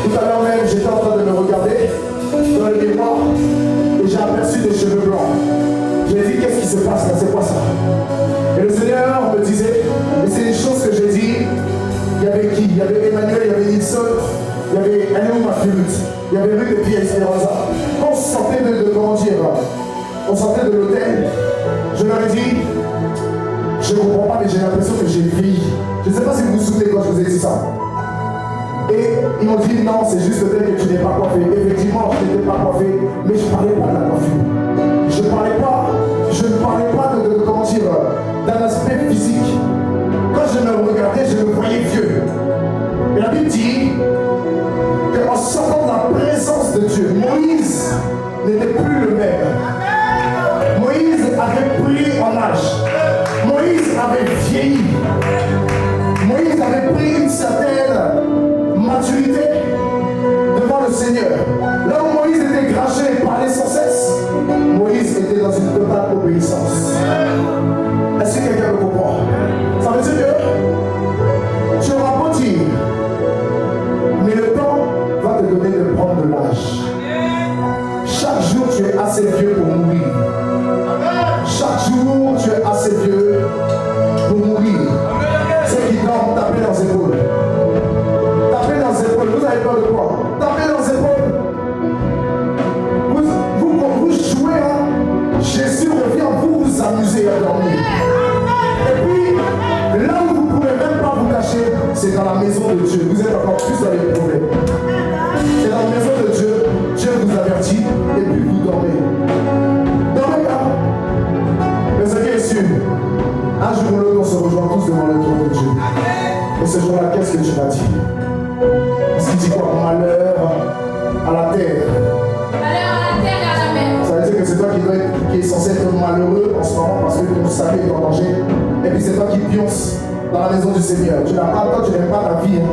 Speaker 2: Tout à l'heure même, j'étais en train de me regarder dans le miroir et j'ai aperçu des cheveux blancs. J'ai dit, qu'est-ce qui se passe là? C'est quoi ça? Et le Seigneur me disait, et c'est une chose que j'ai dit, il y avait qui? Il y avait Emmanuel, il y avait Nilsson, il y avait Aléoma Philippe, il y avait Ruth et puis Esperanza. Quand on sortait on sortait de l'hôtel, je leur ai dit, je ne comprends pas, mais j'ai l'impression que j'ai vieilli. Je ne sais pas si vous vous souvenez quand je vous ai dit ça. Et ils m'ont dit, non, c'est juste peut-être que tu n'es pas coiffé. Effectivement, je n'étais pas coiffé, mais je ne parlais pas de la coiffure. Je ne parlais pas de comment dire, d'un aspect physique. Quand je me regardais, je me voyais vieux. Et la Bible dit qu'en sortant de la présence de Dieu, Moïse n'était plus le même. Moïse avait pris en âge. Moïse avait vieilli. Moïse avait pris une certaine maturité devant le Seigneur. Là où Moïse était granché et parlait sans cesse, Moïse était dans une totale obéissance. Est-ce que quelqu'un me comprend? Ça veut dire que tu auras beau dire, mais le temps va te donner de prendre de l'âge. Chaque jour, tu es assez vieux pour mourir. Chaque jour, tu es assez vieux pour mourir. Ceux qui dorment, tapez leurs épaules. Tapez leurs épaules. Vous avez peur de quoi? Tapez leurs épaules. Vous jouez, hein? Jésus revient, vous vous amusez à dormir. Et puis, là où vous ne pouvez même pas vous cacher, c'est dans la maison de Dieu. Vous êtes encore plus dans les problèmes. C'est dans la maison de Dieu. Dieu vous avertit et puis vous dormez. Dormez pas. Mais ce qui est sûr, un jour ou l'autre, on se rejoint tous devant le trône de Dieu. Et ce jour-là, qu'est-ce que tu vas dire? Parce qu'il dit quoi? Malheur à la terre.
Speaker 1: Malheur à la terre et à la mer.
Speaker 2: Ça veut dire que c'est toi qui est censé être malheureux en ce moment parce que ton salut est en danger. Et puis c'est toi qui pionces dans la maison du Seigneur. Tu n'as pas, toi, tu n'aimes pas ta vie. Hein.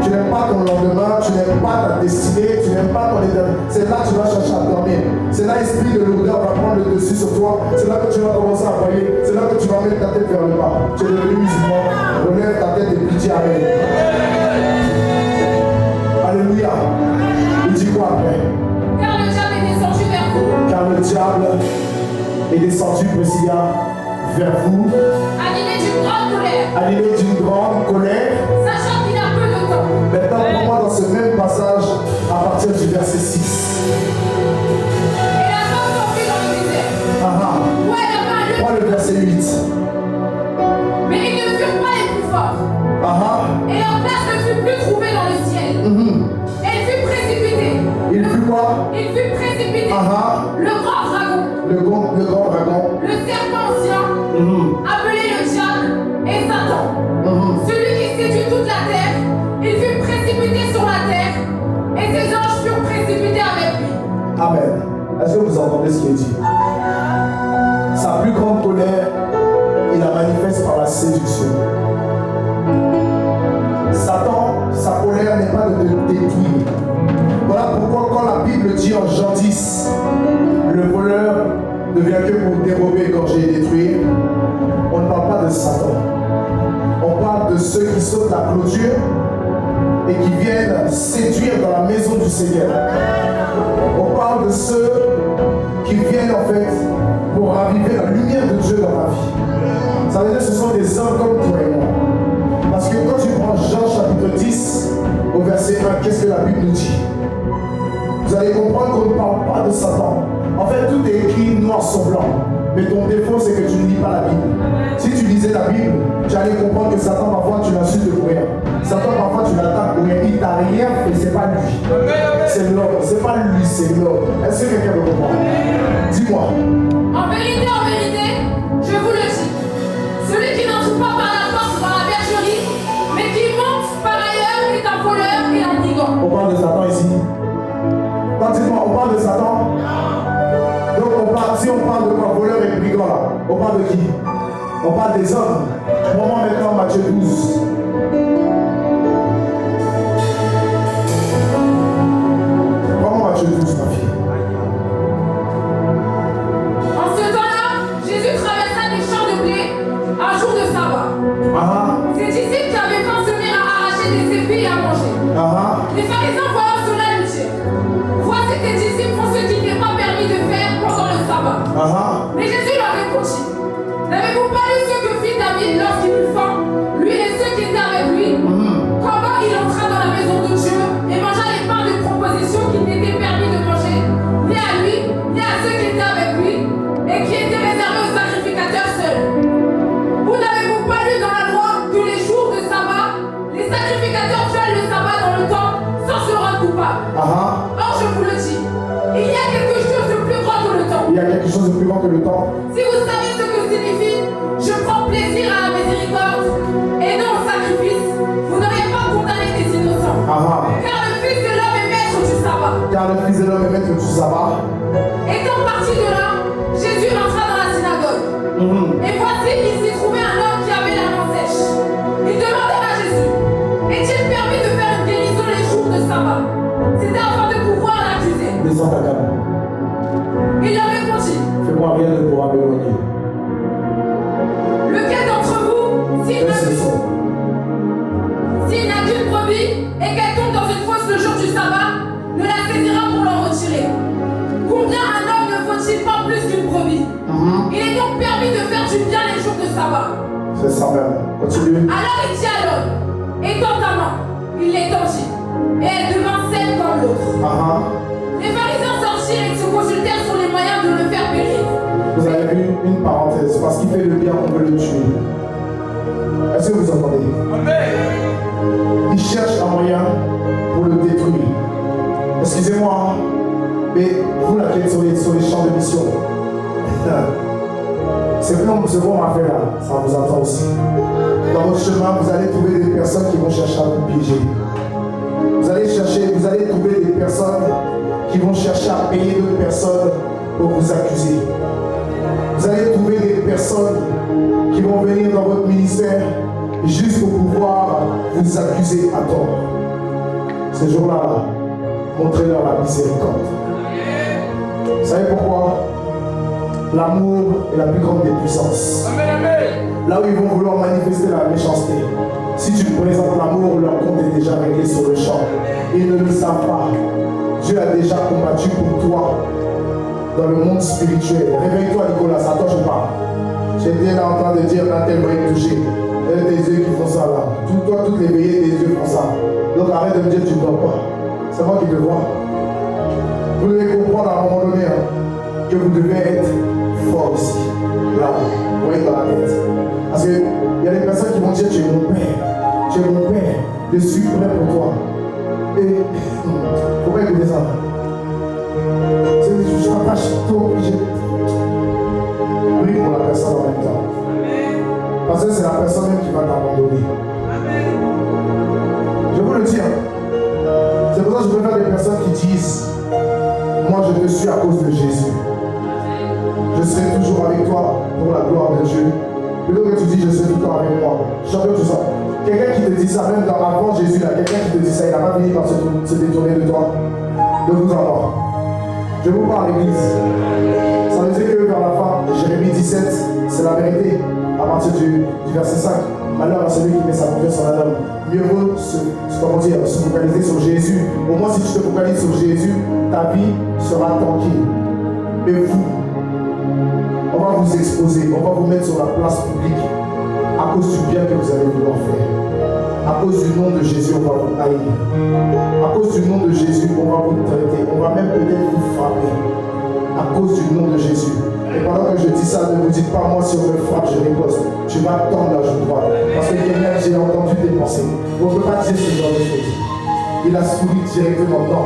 Speaker 2: Tu n'aimes pas ton lendemain, tu n'aimes pas ta destinée, tu n'aimes pas ton éternité. C'est là que tu vas chercher à dormir. C'est là l'esprit de lourdeur va prendre le dessus sur toi. C'est là que tu vas commencer à voyer. C'est là que tu vas mettre ta tête vers le bas. Tu es devenu musulman. Relève ta tête et pitié avec. Alléluia. Il dit quoi après?
Speaker 1: Car le diable est descendu vers vous.
Speaker 2: Car le diable est descendu, Priscilla, vers vous.
Speaker 1: Animé d'une grande colère.
Speaker 2: Animé d'une grande colère.
Speaker 1: Sachant qu'il a peu de temps.
Speaker 2: Maintenant, pour moi, dans ce même passage, à partir du verset 6.
Speaker 1: Et la femme s'enfuit dans le désert. Où elle avait un lieu.
Speaker 2: Moi, le verset 8.
Speaker 1: Mais ils ne furent pas les plus forts. Et leur place ne fut plus trouvée dans le ciel. Elle fut précipitée.
Speaker 2: Il fut quoi?
Speaker 1: Il fut précipité. Le grand dragon.
Speaker 2: Le grand dragon.
Speaker 1: Le serpent ancien. Appelé le diable et Satan. Celui qui séduit toute la terre. Il fut précipité sur la terre. Et ses anges furent précipités avec lui.
Speaker 2: Amen. Est-ce que vous entendez ce qui est dit? Sa plus grande colère, il la manifeste par la séduction. Satan, sa colère n'est pas de te détruire. Voilà pourquoi quand la Bible dit en Jean 10, le voleur ne vient que pour dérober, égorger et détruire, on ne parle pas de Satan. On parle de ceux qui sautent la clôture et qui viennent séduire dans la maison du Seigneur. On parle de ceux qui en fait pour raviver la lumière de Dieu dans ta vie. Ça veut dire que ce sont des hommes comme toi et moi. Parce que quand tu prends Jean chapitre 10 au verset 1, qu'est-ce que la Bible nous dit? Vous allez comprendre qu'on ne parle pas de Satan. En fait, tout est écrit noir sur blanc. Mais ton défaut, c'est que tu ne lis pas la Bible. Si tu lisais la Bible, tu allais comprendre que Satan, parfois, tu l'insultes pour rien. Satan, parfois, tu l'attaques pour rien. Il t'a rien fait, c'est pas lui. C'est l'homme. C'est pas lui, c'est l'homme. Est-ce que quelqu'un veut comprendre? Dis-moi.
Speaker 1: En vérité, je vous le dis, celui qui n'entre pas par la porte dans la bergerie, mais qui monte par ailleurs est un voleur et un brigand.
Speaker 2: On parle de Satan ici. Dites-moi, on parle de Satan. Donc si on parle de quoi, voleur et brigand là, on parle de qui? On parle des hommes. Prends-moi maintenant Matthieu 12. Prends-moi Matthieu 12, ma fille.
Speaker 1: En ce temps-là, Jésus traversa des champs de blé un jour de sabbat. Ses disciples qui avaient faim se mirent à arracher des épis et à manger. Les pharisiens voyant cela lui dirent: voici tes disciples font ce qu'il n'est pas permis de faire pendant le sabbat. Mais Jésus leur répondit: n'avez-vous pas lu ce que fit David lorsqu'il eut faim, lui et ceux qui étaient avec lui? Comment il entra dans la maison de Dieu et mangea les pains de proposition qu'il n'était permis de manger, ni à lui, ni à ceux qui étaient avec lui, et qui étaient réservés aux sacrificateurs seuls? Vous n'avez-vous pas lu dans la loi que les jours de sabbat, les sacrificateurs violent le sabbat dans le temple sans se rendre coupables? Or, je vous le dis, il y a quelque chose de plus grand que le temple.
Speaker 2: Il y a quelque chose de plus grand que le temple.
Speaker 1: Si vous savez ce que signifie je prends plaisir à la miséricorde et non au sacrifice, vous n'auriez pas condamné des innocents. Car le Fils de l'homme est maître du sabbat.
Speaker 2: Car le Fils de l'homme est maître du sabbat.
Speaker 1: Étant parti de là, Jésus entra dans la synagogue. Et voici, il s'y trouvait un homme qui avait la main sèche. Il demandait à Jésus: est-il permis de faire une guérison les jours de sabbat? C'était afin de pouvoir l'accuser.
Speaker 2: Descends ta gamme.
Speaker 1: Il leur répondit:
Speaker 2: fais-moi rien de pour m'éloigner.
Speaker 1: Lequel d'entre vous, s'il n'a qu'une brebis et qu'elle tombe dans une fosse le jour du sabbat, ne la saisira pour l'en retirer? Combien un homme ne faut-il pas plus qu'une brebis? Il est donc permis de faire du bien les jours de sabbat.
Speaker 2: C'est ça même. Continue.
Speaker 1: Alors il dit à l'homme: étends ta main. Il l'étendit, et elle devint saine comme l'autre. Les pharisiens sortirent et se consultèrent sur les moyens de le faire périr.
Speaker 2: Vous avez vu une parenthèse, parce qu'il fait le bien, on veut le tuer. Est-ce que vous entendez? Il cherche un moyen pour le détruire. Excusez-moi, mais vous là qui êtes sur les champs de mission, c'est comme ce qu'on m'a fait là, ça vous attend aussi. Dans votre chemin, vous allez trouver des personnes qui vont chercher à vous piéger. Vous allez trouver des personnes qui vont chercher à payer d'autres personnes pour vous accuser. Vous allez trouver des personnes qui vont venir dans votre ministère juste pour pouvoir vous accuser à tort. Ces jours-là, montrez-leur la miséricorde. Vous savez pourquoi? L'amour est la plus grande des puissances. Là où ils vont vouloir manifester la méchanceté, si tu présentes l'amour, leur compte est déjà réglé sur le champ. Ils ne le savent pas. Dieu a déjà combattu pour toi dans le monde spirituel. Réveille-toi, Nicolas, à toi je parle. J'étais là en train de dire un tel va être touché. Il y a des yeux qui font ça là. Toi, toutes les veillées, tes yeux font ça. Donc arrête de me dire que tu ne dors pas. C'est moi qui te vois. Vous devez comprendre à un moment donné que vous devez être fort ici. Là, vous voyez dans la tête. Parce qu'il y a des personnes qui vont dire: tu es mon père. Tu es mon père. Je suis prêt pour toi. Et il ne faut pas écouter ça. Je m'attache trop. Prie pour la personne en même temps. Parce que c'est la personne même qui va t'abandonner. Je vous le dis. C'est pour ça que je préfère des personnes qui disent: moi je te suis à cause de Jésus. Je serai toujours avec toi pour la gloire de Dieu. Plutôt que tu dis: je serai tout le temps avec moi. Champion, tout ça. Quelqu'un qui te dit ça, même avant Jésus, là, quelqu'un qui te dit ça, il n'a pas fini par se détourner de toi. De vous avoir. Je vous parle, l'église. Ça veut dire que vers la fin, Jérémie 17, c'est la vérité. À partir du verset 5. Malheur à celui qui met sa confiance en un homme. Mieux vaut se focaliser sur Jésus. Au moins, si tu te focalises sur Jésus, ta vie sera tranquille. Mais vous, vous exposer, on va vous mettre sur la place publique à cause du bien que vous allez vouloir faire. À cause du nom de Jésus, on va vous haïr. À cause du nom de Jésus, on va vous traiter. On va même peut-être vous frapper. À cause du nom de Jésus. Et pendant que je dis ça, ne vous dites pas, moi si on me frappe, je riposte. Tu vas tendre la joue droite. Parce que quelqu'un, j'ai entendu tes pensées. On ne peut pas dire ce genre de choses. Il a souri directement. Non.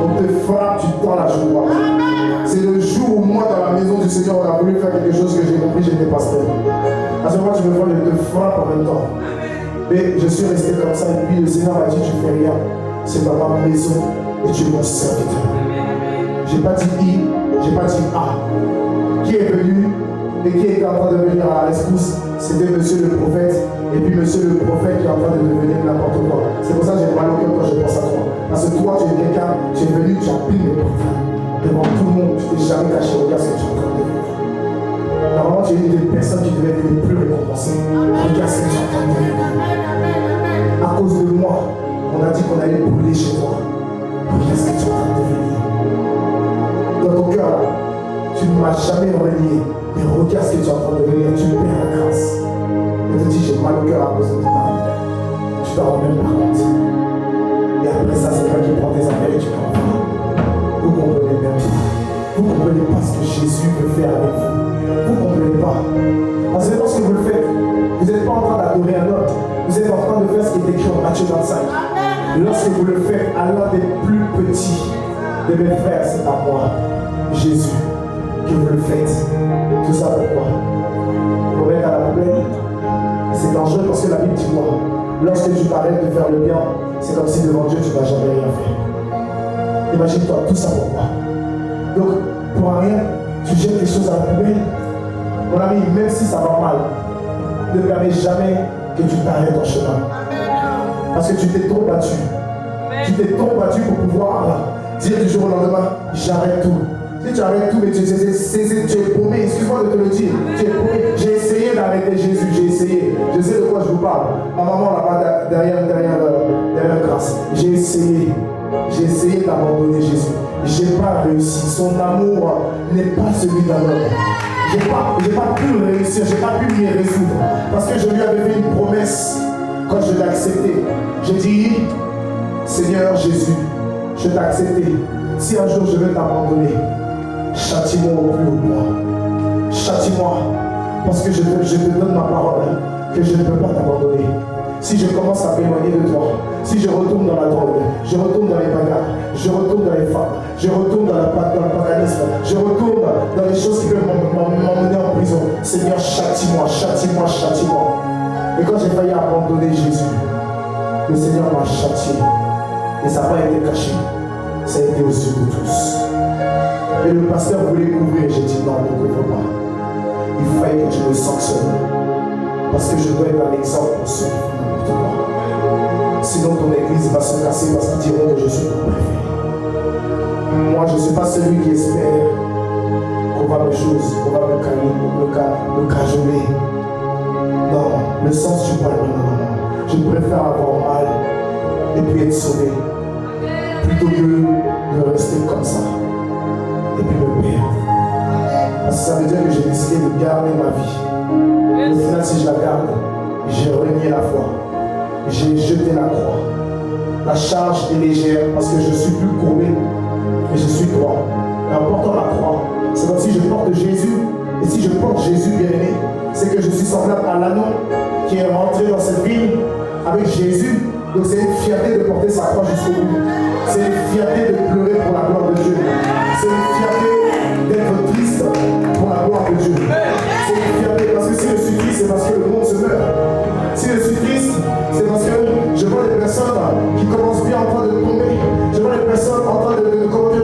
Speaker 2: On te frappe, tu tends la joue droite. C'est le jour où moi, dans la maison du Seigneur, on a voulu faire quelque chose que j'ai compris, j'étais pasteur. À ce moment, tu me vois, je te frappe en même temps. Mais je suis resté comme ça et puis le Seigneur m'a dit, tu fais rien. C'est dans ma maison et tu es mon serviteur. J'ai pas dit I, j'ai pas dit A. Qui est venu et qui est en train de venir à la rescousse, c'était monsieur le prophète. Et puis monsieur le prophète qui est en train de devenir n'importe quoi. C'est pour ça que j'ai mal au cœur quand je pense à toi. Parce que toi, tu es quelqu'un, tu es venu, tu as pris mes portes. Devant tout le monde, tu t'es jamais caché. Regarde ce que tu es en train de devenir. Normalement, tu es une des personnes qui devaient être les plus récompensées. Regarde ce que tu es en train de devenir. À cause de moi, on a dit qu'on allait brûler chez toi. Regarde ce que tu es en train de devenir. Dans ton cœur, là, tu ne m'as jamais relié. Mais regarde ce que tu es en train de devenir. Tu perds la grâce. On te dit, j'ai mal au cœur à cause de ton âme. Tu t'en rends même pas compte. Et après ça, c'est toi qui prends tes affaires et tu t'en vas. Vous comprenez même pas. Vous ne comprenez pas ce que Jésus veut faire avec vous. Vous ne comprenez pas. Parce que lorsque vous le faites, vous n'êtes pas en train d'adorer un homme. Vous êtes en train de faire ce qui est écrit en Matthieu 25. Lorsque vous le faites à l'un des plus petits de mes frères, c'est à moi, Jésus, que vous le faites. Tout ça pourquoi? Pour mettre à la poubelle. C'est dangereux parce que la Bible dit moi, lorsque tu t'arrêtes de faire le bien, c'est comme si devant Dieu tu n'as jamais rien fait. Imagine-toi, tout ça pourquoi? Donc, pour rien, tu jettes les choses à la poubelle. Mon ami, même si ça va mal, ne permets jamais que tu t'arrêtes en chemin. Parce que tu t'es trop battu. Tu t'es trop battu pour pouvoir dire du jour au lendemain, j'arrête tout. Si tu arrêtes tout, mais tu es paumé, excuse-moi de te le dire. Tu es paumé. J'ai essayé d'arrêter Jésus, j'ai essayé. Je sais de quoi je vous parle. Ma maman là-bas derrière grâce. J'ai essayé d'abandonner Jésus. J'ai pas réussi. Son amour n'est pas celui d'un homme. J'ai pas pu réussir, j'ai pas pu m'y résoudre. Parce que je lui avais fait une promesse quand je l'ai accepté. J'ai dit, Seigneur Jésus, je t'ai accepté. Si un jour je vais t'abandonner, châtie-moi au plus haut point. Châtie-moi. Parce que je te donne ma parole que je ne peux pas t'abandonner. Si je commence à m'éloigner de toi, si je retourne dans la drogue, je retourne dans les bagarres, je retourne dans les femmes, je retourne dans le paganisme, je retourne dans les choses qui peuvent m'emmener en prison. Seigneur, châtie-moi, châtie-moi, châtie-moi. Et quand j'ai failli abandonner Jésus, le Seigneur m'a châtié. Et ça n'a pas été caché. Ça a été aux yeux de tous. Et le pasteur voulait couvrir. J'ai dit non, ne couvre pas. Il fallait que tu me sanctionnes. Parce que je dois être un exemple pour ceux qui font n'importe quoi. Sinon ton église va se casser parce qu'ils diront que je suis ton préféré. Moi je ne suis pas celui qui espère qu'on va me cajoler. Non, le sens du mal, non. Je préfère avoir mal et puis être sauvé plutôt que de rester comme ça et puis me perdre. Parce que ça veut dire que j'ai décidé de garder ma vie. Au final, si je la garde, j'ai renié la foi. J'ai jeté la croix. La charge est légère parce que je ne suis plus courbé, mais je suis droit. Et en portant la croix, c'est comme si je porte Jésus. Et si je porte Jésus bien-aimé, c'est que je suis semblable à l'anneau qui est rentré dans cette ville avec Jésus. Donc c'est une fierté de porter sa croix jusqu'au bout. C'est une fierté de pleurer pour la gloire de Dieu. C'est une fierté d'être triste pour la gloire de Dieu. C'est une fierté parce que si je suis triste, c'est parce que le monde se meurt. Si je suis triste, c'est parce que je vois des personnes qui commencent bien en train de tomber. Je vois des personnes en train de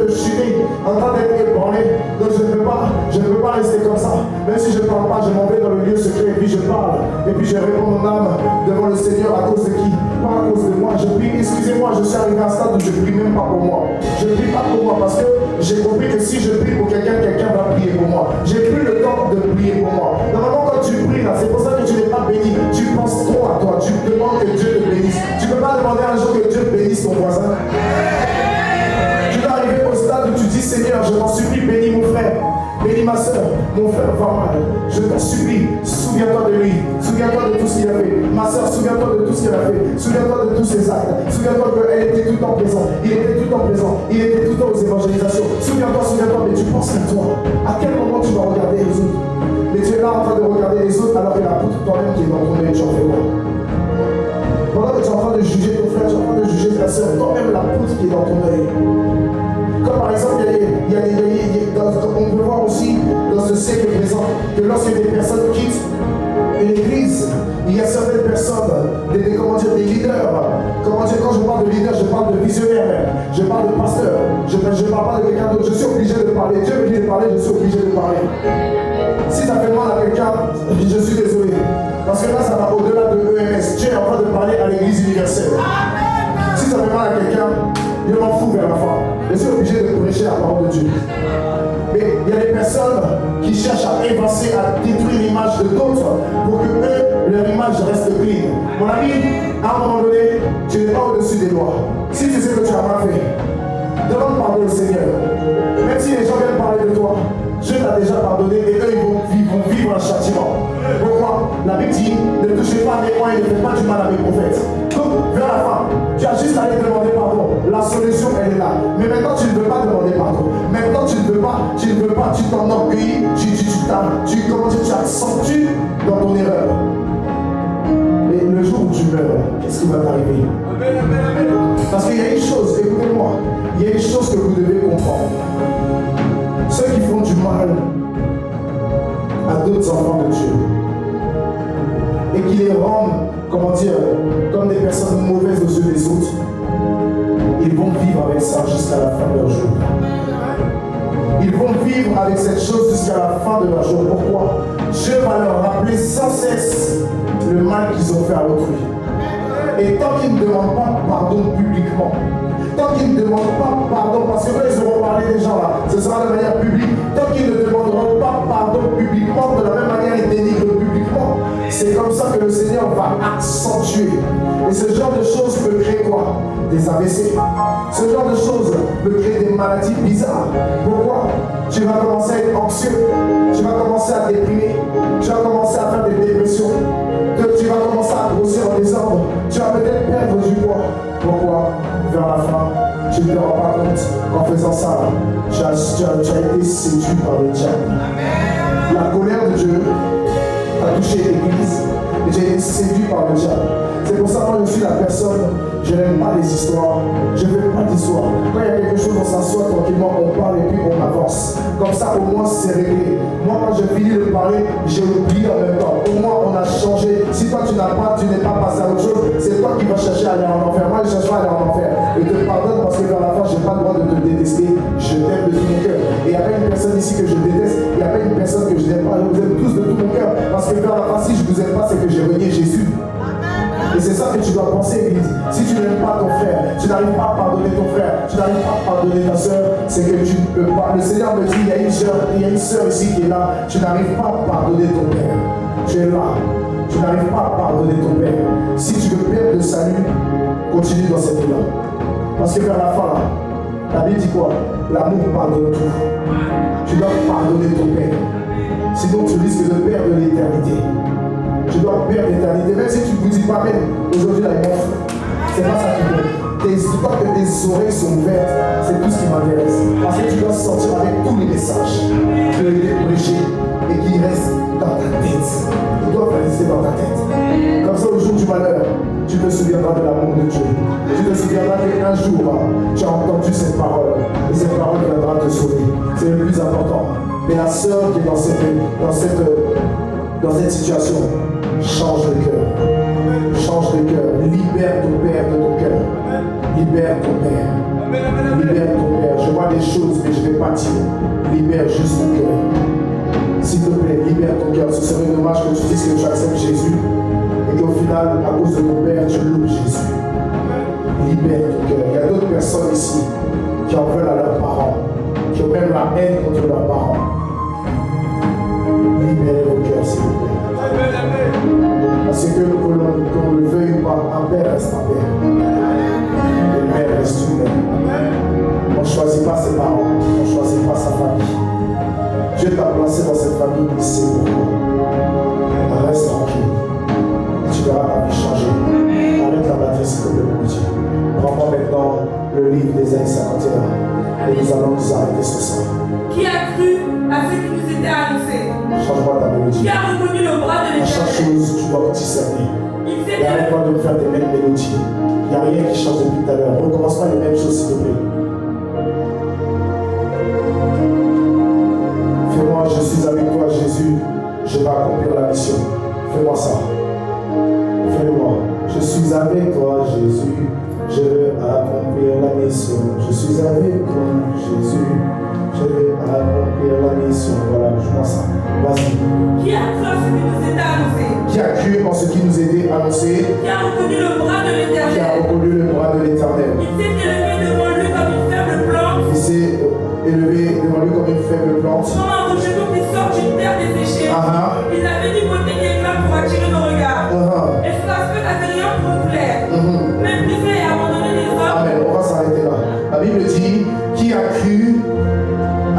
Speaker 2: chuter, en train d'être ébranlées. Donc je ne peux pas rester comme ça. Même si je ne parle pas, je m'en vais dans le lieu secret et puis je parle. Et puis je réponds mon âme devant le Seigneur à cause de qui? Pas à cause de moi. Je prie, excusez-moi, je suis arrivé à un stade où je ne prie même pas pour moi. Je ne prie pas pour moi parce que j'ai compris que si je prie pour quelqu'un, quelqu'un va prier pour moi. J'ai plus le temps de prier pour moi. Normalement, quand tu pries là, c'est pour ça que tu n'es pas béni. Tu penses trop à toi. Tu demandes que Dieu te bénisse. Tu ne peux pas demander un jour que Dieu bénisse ton voisin. Tu dois arriver au stade où tu dis Seigneur, je t'en supplie, bénis mon frère, bénis ma soeur, Mon frère va mal. Je t'en supplie, souviens-toi de lui. Souviens-toi de tout ce qu'il a fait. Ma soeur, souviens-toi de tout ce qu'elle a fait. Souviens-toi de tous ses actes. Souviens-toi qu'elle était tout le temps présente. Il était tout le temps présent. Il était tout le temps aux évangélisations. Souviens-toi, mais tu penses à toi. À quel moment tu vas regarder les autres? Mais tu es là en train de regarder les autres alors qu'il y a la poutre toi-même qui est dans ton œil. Tu en fais quoi? Pendant que tu es en train de juger ton frère, tu es en train de juger ta soeur, toi-même la poutre qui est dans ton œil. Comme par exemple, on peut voir aussi dans ce siècle présent que lorsque des personnes quittent une église, il y a certaines personnes, des leaders. Comment dire, quand je parle de leader, je parle de visionnaire même. Je parle de pasteur. Je ne parle pas de quelqu'un d'autre. Je suis obligé de parler. Dieu me dit de parler, je suis obligé de parler. Si ça fait mal à quelqu'un, je suis désolé. Parce que là, ça va au-delà de EMS. Dieu est en train de parler à l'église universelle. Si ça fait mal à quelqu'un, je m'en fous vers la fin. Je suis obligé de prêcher la parole de Dieu. Mais il y a des personnes qui cherchent à évincer, à détruire l'image de d'autres pour que eux, leur image reste clean. Mon ami, à un moment donné, tu n'es pas au-dessus des lois. Si tu sais que tu as mal fait, demande pardon au Seigneur. Même si les gens viennent parler de toi, Dieu t'a déjà pardonné et eux, ils vont vivre un châtiment. Pourquoi? La Bible dit, ne touchez pas mes oins et ne faites pas du mal à mes prophètes. Donc, vers la fin, tu as juste à aller demander pardon. La solution, elle est là. Mais maintenant, tu ne veux pas demander pardon. Maintenant, tu ne veux pas, tu t'enorgueillis, tu accentues dans ton erreur. Et le jour où tu meurs, qu'est-ce qui va t'arriver? Parce qu'il y a une chose, écoutez-moi, il y a une chose que vous devez comprendre. Ceux qui font du mal à d'autres enfants de Dieu et qui les rendent, comme des personnes mauvaises aux yeux des autres, ils vont vivre avec ça jusqu'à la fin de leur jour. Ils vont vivre avec cette chose jusqu'à la fin de leur jour. Pourquoi? Dieu va leur rappeler sans cesse le mal qu'ils ont fait à l'autrui. Et tant qu'ils ne demandent pas pardon publiquement, tant qu'ils ne demandent pas pardon, parce que eux, ils auront parlé des gens là, ce sera de manière publique, tant qu'ils ne demanderont pas pardon publiquement, de la même manière ils dénigrent publiquement, c'est comme ça que le Seigneur va accentuer. Et ce genre de choses peut créer quoi? Des AVC. Ce genre de choses peut créer des maladies bizarres. Pourquoi? Tu vas commencer à être anxieux, tu vas commencer à déprimer, tu vas commencer à faire des dépressions, tu vas commencer à grossir en désordre, tu vas peut-être perdre du poids. Pourquoi? Vers la fin, tu ne te rends pas compte qu'en faisant ça, tu as été séduit par le diable. La colère de Dieu a touché l'église et j'ai été séduit par le diable. C'est pour ça que moi je suis la personne, je n'aime pas les histoires, je ne veux pas d'histoire. Quand il y a quelque chose, on s'assoit tranquillement, on parle et puis on avance. Comme ça au moins c'est réglé. Moi quand je finis de parler, j'ai oublié en même temps. Au moins on a changé. Si toi tu n'es pas passé à autre chose, c'est toi qui vas chercher à aller en enfer. Moi je cherche pas à aller en enfer. Et te pardonne parce que vers la fin, je n'ai pas le droit de te détester. Je t'aime de tout mon cœur. Et il n'y a pas une personne ici que je déteste, il n'y a pas une personne que je n'aime pas. Je vous aime tous de tout mon cœur. Parce que vers la fin, si je ne vous aime pas, c'est que j'ai renié Jésus. Et c'est ça que tu dois penser, Église. Si tu n'aimes pas ton frère, tu n'arrives pas à pardonner ton frère, tu n'arrives pas à pardonner ta soeur, c'est que tu ne peux pas. Le Seigneur me dit, il y a une soeur ici qui est là, tu n'arrives pas à pardonner ton père. Tu es là, tu n'arrives pas à pardonner ton père. Si tu veux perdre le salut, continue dans cette élan. Parce que vers la fin, la Bible dit quoi? L'amour pardonne tout. Tu dois pardonner ton père. Sinon tu risques de perdre l'éternité. Tu dois perdre l'éternité. Même si tu ne vous dis pas même, aujourd'hui là, il m'offre. C'est pas ça qui veut. Tant que tes oreilles sont ouvertes, c'est tout ce qui m'intéresse. Parce que tu dois sortir avec tous les messages qui ont été prêchés et qui restent dans ta tête. Ils doivent rester dans ta tête. Comme ça, au jour du malheur, tu te souviendras de l'amour de Dieu. Tu te souviendras qu'un jour, tu as entendu cette parole. Et cette parole viendra te sauver. C'est le plus important. Mais la sœur qui est dans cette situation, change de cœur. Change de cœur. Libère ton père de ton cœur. Libère ton père. Libère ton père. Je vois des choses, mais je ne vais pas dire. Libère juste ton cœur. S'il te plaît, libère ton cœur. Ce serait dommage que tu dises que tu acceptes Jésus et qu'au final, à cause de ton père, tu loues Jésus. Libère ton cœur. Il y a d'autres personnes ici qui en veulent à leurs parents, qui ont même la haine contre leurs parents. Libérez vos cœurs, s'il vous plaît. Parce que qu'on le veuille ou pas, un père reste un père. Une mère reste une mère. On ne choisit pas ses parents, on ne choisit pas sa famille. Tu Dieu t'a placé dans cette famille, il sait pourquoi. Reste tranquille. Tu verras ta vie changer. Arrête la batterie, s'il te plaît, mon Dieu. Prends-moi maintenant le livre d'Ésaïe 51. Et nous allons nous arrêter ce soir.
Speaker 3: Qui a cru à ce qui nous était annoncé?
Speaker 2: Change-moi ta mélodie.
Speaker 3: Qui a reconnu le bras de
Speaker 2: À chaque
Speaker 3: l'Éternel?
Speaker 2: chose, tu dois discerner.
Speaker 3: Il s'est
Speaker 2: Et arrête-toi de me faire des mêmes mélodies. Il n'y a rien qui change depuis tout à l'heure. Recommence pas les mêmes choses, s'il te plaît. Fais-moi, je suis avec toi, Jésus. Je vais accomplir la mission. Fais-moi ça. Fais-moi. Je suis avec toi, Jésus. Je veux accomplir la mission. Je suis avec toi, Jésus. Je vais accomplir la mission. Voilà, joue-moi ça. Vas-y.
Speaker 3: Qui a cru à ce qui nous était annoncé?
Speaker 2: Qui a cru en ce qui nous était annoncé?
Speaker 3: Qui a reconnu le bras de
Speaker 2: Qui a
Speaker 3: l'Éternel?
Speaker 2: reconnu le bras de l'Éternel?
Speaker 3: Il s'est élevé devant lui comme une faible plante,
Speaker 2: Il s'est élevé devant lui comme une faible plante.
Speaker 3: comme un rejeton qui sort d'une terre desséchée. Il n'avait ni beauté ni éclat pour attirer nos regards. Et son aspect n'avait rien pour nous plaire. Méprisé et abandonné des hommes.
Speaker 2: Amen. On va s'arrêter là. La Bible dit qui a cru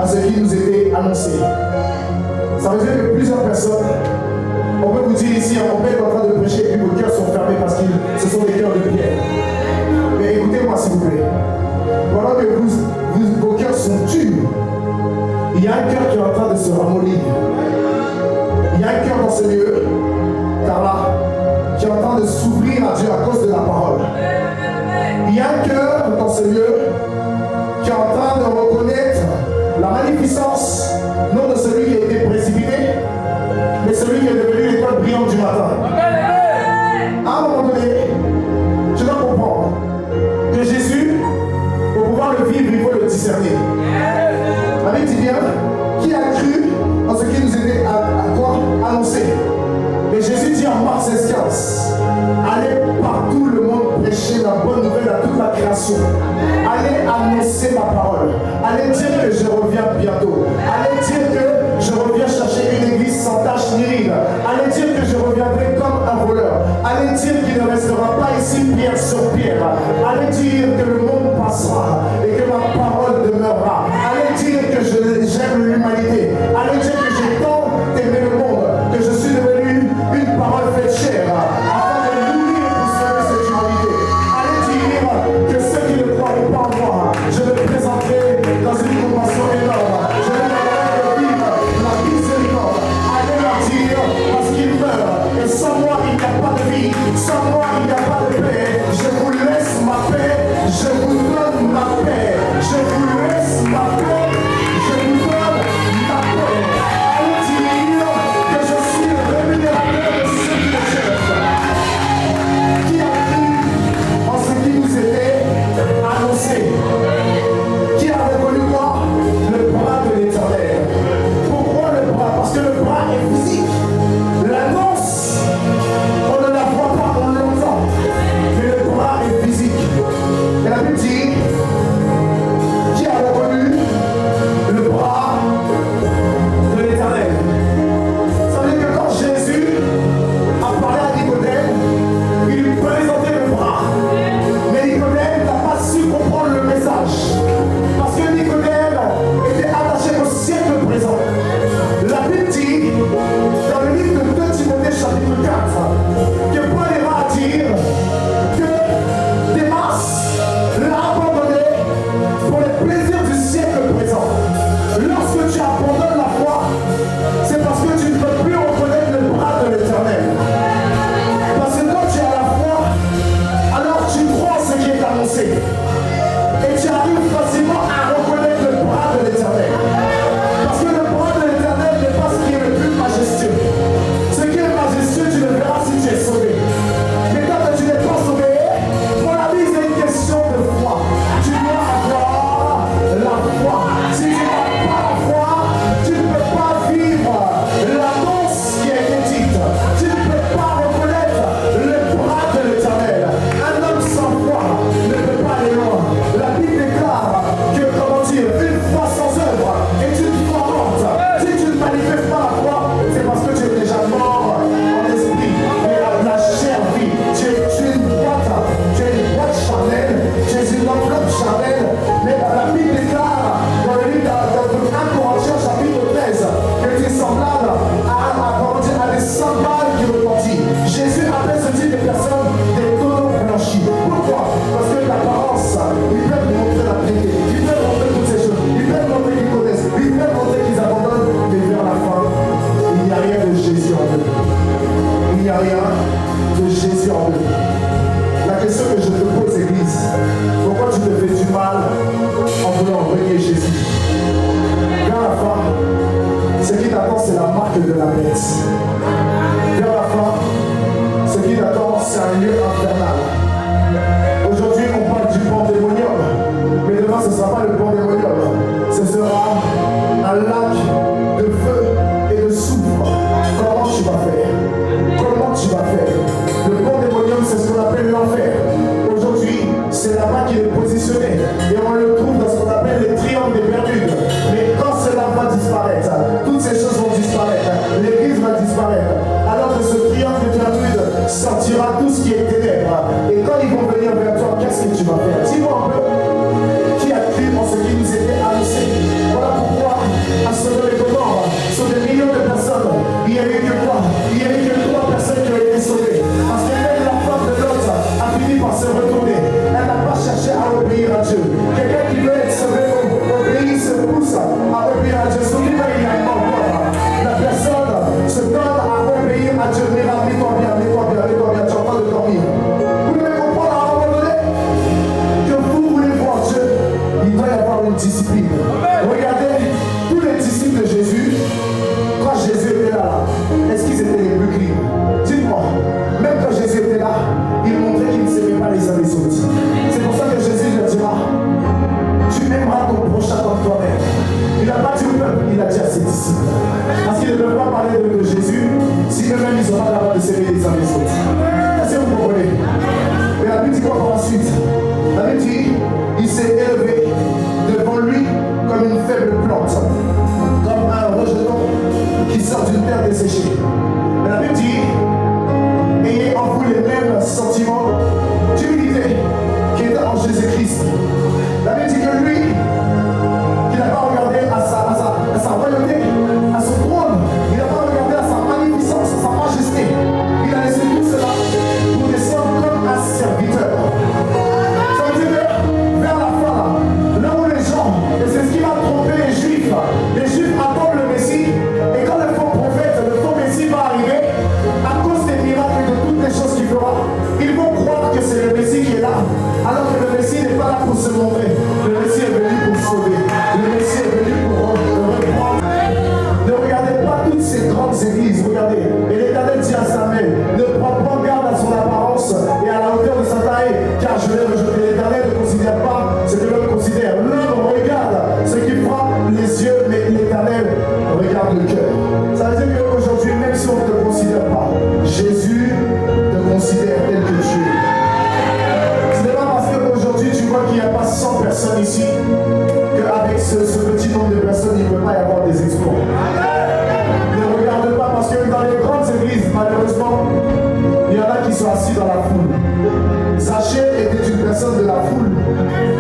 Speaker 2: à ce qui nous était annoncé. Ça veut dire que plusieurs personnes, on peut vous dire ici, on peut être en train de prêcher et puis vos cœurs sont fermés parce que ce sont des cœurs de pierre. Mais écoutez-moi s'il vous plaît. Pendant que vos cœurs sont durs, il y a un cœur qui est en train de se ramollir. Il y a un cœur dans ce lieu, Carla, qui est en train de s'ouvrir à Dieu à cause de la parole. Il y a un cœur dans ce lieu qui est en train de reconnaître la magnificence, non de celui qui a été précipité, mais celui qui est devenu l'étoile brillante du matin. À un moment donné, je dois comprendre que Jésus, pour pouvoir le vivre, il faut le discerner. La Bible dit bien, qui a cru en ce qui nous était annoncé. Mais Jésus dit en Marc 16:15, allez partout le monde prêcher la bonne nouvelle à toute la création. Allez annoncer ma parole. Allez dire que je reviens bientôt. Allez dire que je reviens chercher une église sans tache ni ride. Allez dire que je reviendrai comme un voleur. Allez dire qu'il ne restera pas ici pierre sur pierre. Allez dire que le monde passera et que ma parole demeurera. Allez dire que j'aime l'humanité. Allez dire que j'ai tant aimé le monde que je suis devenu une parole faite chair afin de nourrir pour sauver cette humanité. Allez dire que ceux qui ne croient pas en moi, je me présenterai dans une convention énorme. Je que de la bête. Vers la fin, ce qui t'attend, c'est un lieu infernal. Aujourd'hui, on parle du pandémonium, mais demain, ce ne sera pas le pandémonium. Ce sera un lac de feu et de soufre. Comment tu vas faire? Comment tu vas faire? Le pandémonium, c'est ce qu'on appelle l'enfer. Aujourd'hui, c'est là-bas qu'il est positionné. Et on le trouve dans ce qu'on appelle les triangles des Bermudes. Mais quand cela va disparaître, toutes ces choses vont disparaître. L'église va disparaître. Alors que ce triangle des Bermudes sortira tout ce qui est ténèbres. Et quand ils vont venir vers toi, qu'est-ce que tu vas faire? Dis-moi un peu. Qui a cru en ce qui nous était annoncé? Voilà pourquoi, à ce moment, sur des millions de personnes, il n'y a eu que quoi? Il n'y a eu que 3 personnes qui ont été sauvées. Parce que même la femme de l'autre a fini par se retourner. Elle n'a pas cherché à obéir à Dieu. Quelqu'un qui veut être sauvé, obéir, se pousse à obéir à Dieu. Surtout quand il y a un mort. La personne se donne à obéir à Dieu. Mais mets-toi bien, tu es en train de dormir. Vous devez comprendre à un moment donné que vous voulez voir Dieu, il doit y avoir une discipline. Regardez, tous les disciples de Jésus, quand Jésus était là, est-ce qu'ils étaient les plus clean? Dites-moi, même quand Jésus était là, il montrait qu'ils ne s'aimaient pas les uns les autres. C'est pour ça que Jésus leur dira, tu aimeras ton prochain comme toi-même. Il n'a pas dit au peuple, il a dit à ses disciples. Parce qu'ils ne peuvent pas parler de Jésus si eux-mêmes ils sont pas capables de s'aimer les uns les autres. Est-ce que vous comprenez? Mais la Bible dit quoi par la suite? La Bible dit, il s'est élevé devant lui comme une faible plante, comme un rejeton qui sort d'une terre desséchée. Mais la Bible dit, ayez en vous les mêmes sentiments d'humilité qui étaient en Jésus-Christ. La Bible dit que lui, qui n'a pas regardé à sa royauté, à son trône, il n'a pas regardé à sa magnificence, à sa majesté. Il a laissé tout cela pour descendre comme un serviteur. Ça veut dire que vers la fin, là où les gens, et c'est ce qui va tromper les Juifs attendent le Messie, et quand le faux prophète, le faux Messie va arriver, à cause des miracles et de toutes les choses qu'il fera, ils vont croire que c'est le Messie qui est là, alors que le Messie n'est pas là pour se montrer. Le Messie est venu pour sauver. Le Messie est venu pour reprendre. Ne regardez pas toutes ces grandes églises, regardez. Et l'Éternel dit à Samuel, ne prends pas garde à son apparence et à la hauteur de sa taille, car je l'ai rejeté. L'Éternel ne considère pas ce que l'homme considère. L'homme regarde ce qui frappe les yeux, mais l'Éternel regarde le cœur. Ça veut dire qu'aujourd'hui, même si on ne te considère pas, Jésus te considère tel que tu es. Ce n'est pas parce qu'aujourd'hui tu vois qu'il n'y a pas 100 personnes ici qu'avec ce petit nombre de personnes, il ne peut pas y avoir des exploits. Ne regarde pas parce que dans les grandes églises, malheureusement, il y en a qui sont assis dans la foule. Zachée était une personne de la foule,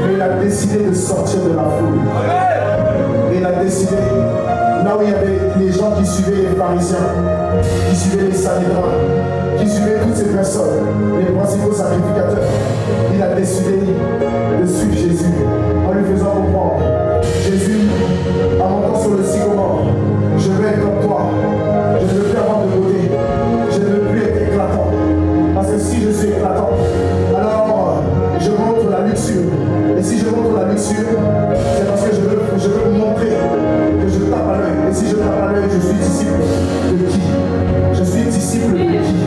Speaker 2: mais il a décidé de sortir de la foule. Et il a décidé, là où il y avait les gens qui suivaient les pharisiens, qui suivaient les sanhédrins, qui suivaient toutes ces personnes, les principaux sacrificateurs, il a décidé de suivre Jésus en lui faisant comprendre, Jésus, en montant sur le sycomore, je vais être comme toi, je ne veux plus avoir de beauté, je ne veux plus être éclatant, parce que si je suis éclatant, alors je montre la luxure, et si je montre la luxure, c'est parce que je veux montrer que je tape à l'œil, et si je tape à l'œil, je suis disciple de qui? Je suis disciple de qui?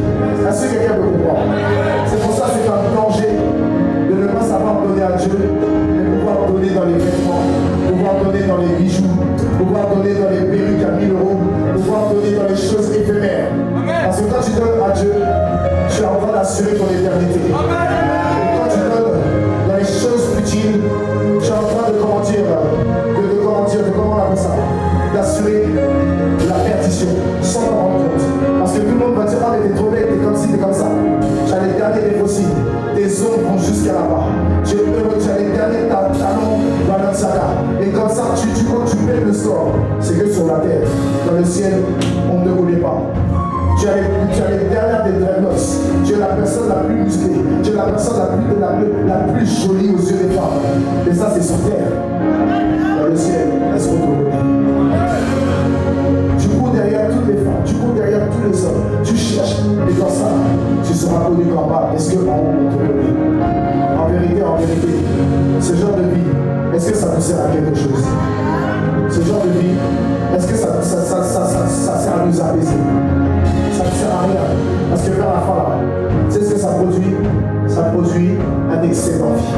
Speaker 2: Est-ce que quelqu'un peut comprendre? C'est pour ça que c'est un danger de ne pas savoir donner à Dieu, mais pouvoir donner dans les vêtements, pouvoir donner dans les bijoux, pouvoir donner dans les perruques à 1000 euros, pouvoir donner dans les choses éphémères. Parce que quand tu donnes à Dieu, tu es en train d'assurer ton éternité. Et quand tu donnes dans les choses futiles, tu es en train de comment on appelle ça, d'assurer la perdition sans t'en rendre compte. Parce que tout le monde va dire, ah mais t'es trop bête, t'es comme ci, t'es comme ça. Tu as les derniers des fossiles, tes ongles vont jusqu'à là-bas. Tu es heureux, tu as les derniers talons dans notre saga. Et comme ça, quand tu payes le score, c'est que sur la terre, dans le ciel, on ne connaît pas. Tu as les dernières des dreadlocks. Tu es la personne la plus musclée. Tu es la personne la plus jolie aux yeux des femmes. Et ça, c'est sur terre. Dans le ciel, est-ce qu'on te connaît? Tu cours derrière toutes les femmes. Tu cours derrière tous les hommes. Tu cherches. Et dans ça, tu seras connu qu'en bas. Est-ce qu'on te connaît? En vérité, ce genre de vie, est-ce que ça nous sert à quelque chose? Ce genre de vie, est-ce que ça sert à l'usage? excès d'envie.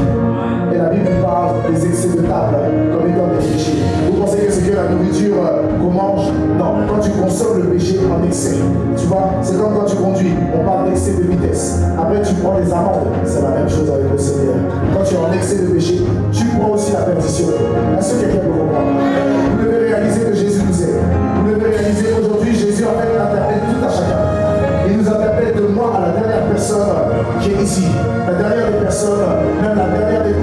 Speaker 2: Et la Bible parle des excès de table comme étant des péchés. Vous pensez que c'est que la nourriture qu'on mange? Non, quand tu consommes le péché en excès, tu vois, c'est comme quand tu conduis, on parle d'excès de vitesse. Après tu prends les amendes, c'est la même chose avec le Seigneur. Quand tu es en excès de péché, tu prends aussi la perdition. Est-ce que quelqu'un peut comprendre? Vous devez réaliser que Jésus nous aime. Vous devez réaliser qu'aujourd'hui Jésus en fait interpelle tout à chacun. Il nous interpelle de moi à la dernière personne qui est ici. La dernière des personnes, même la dernière des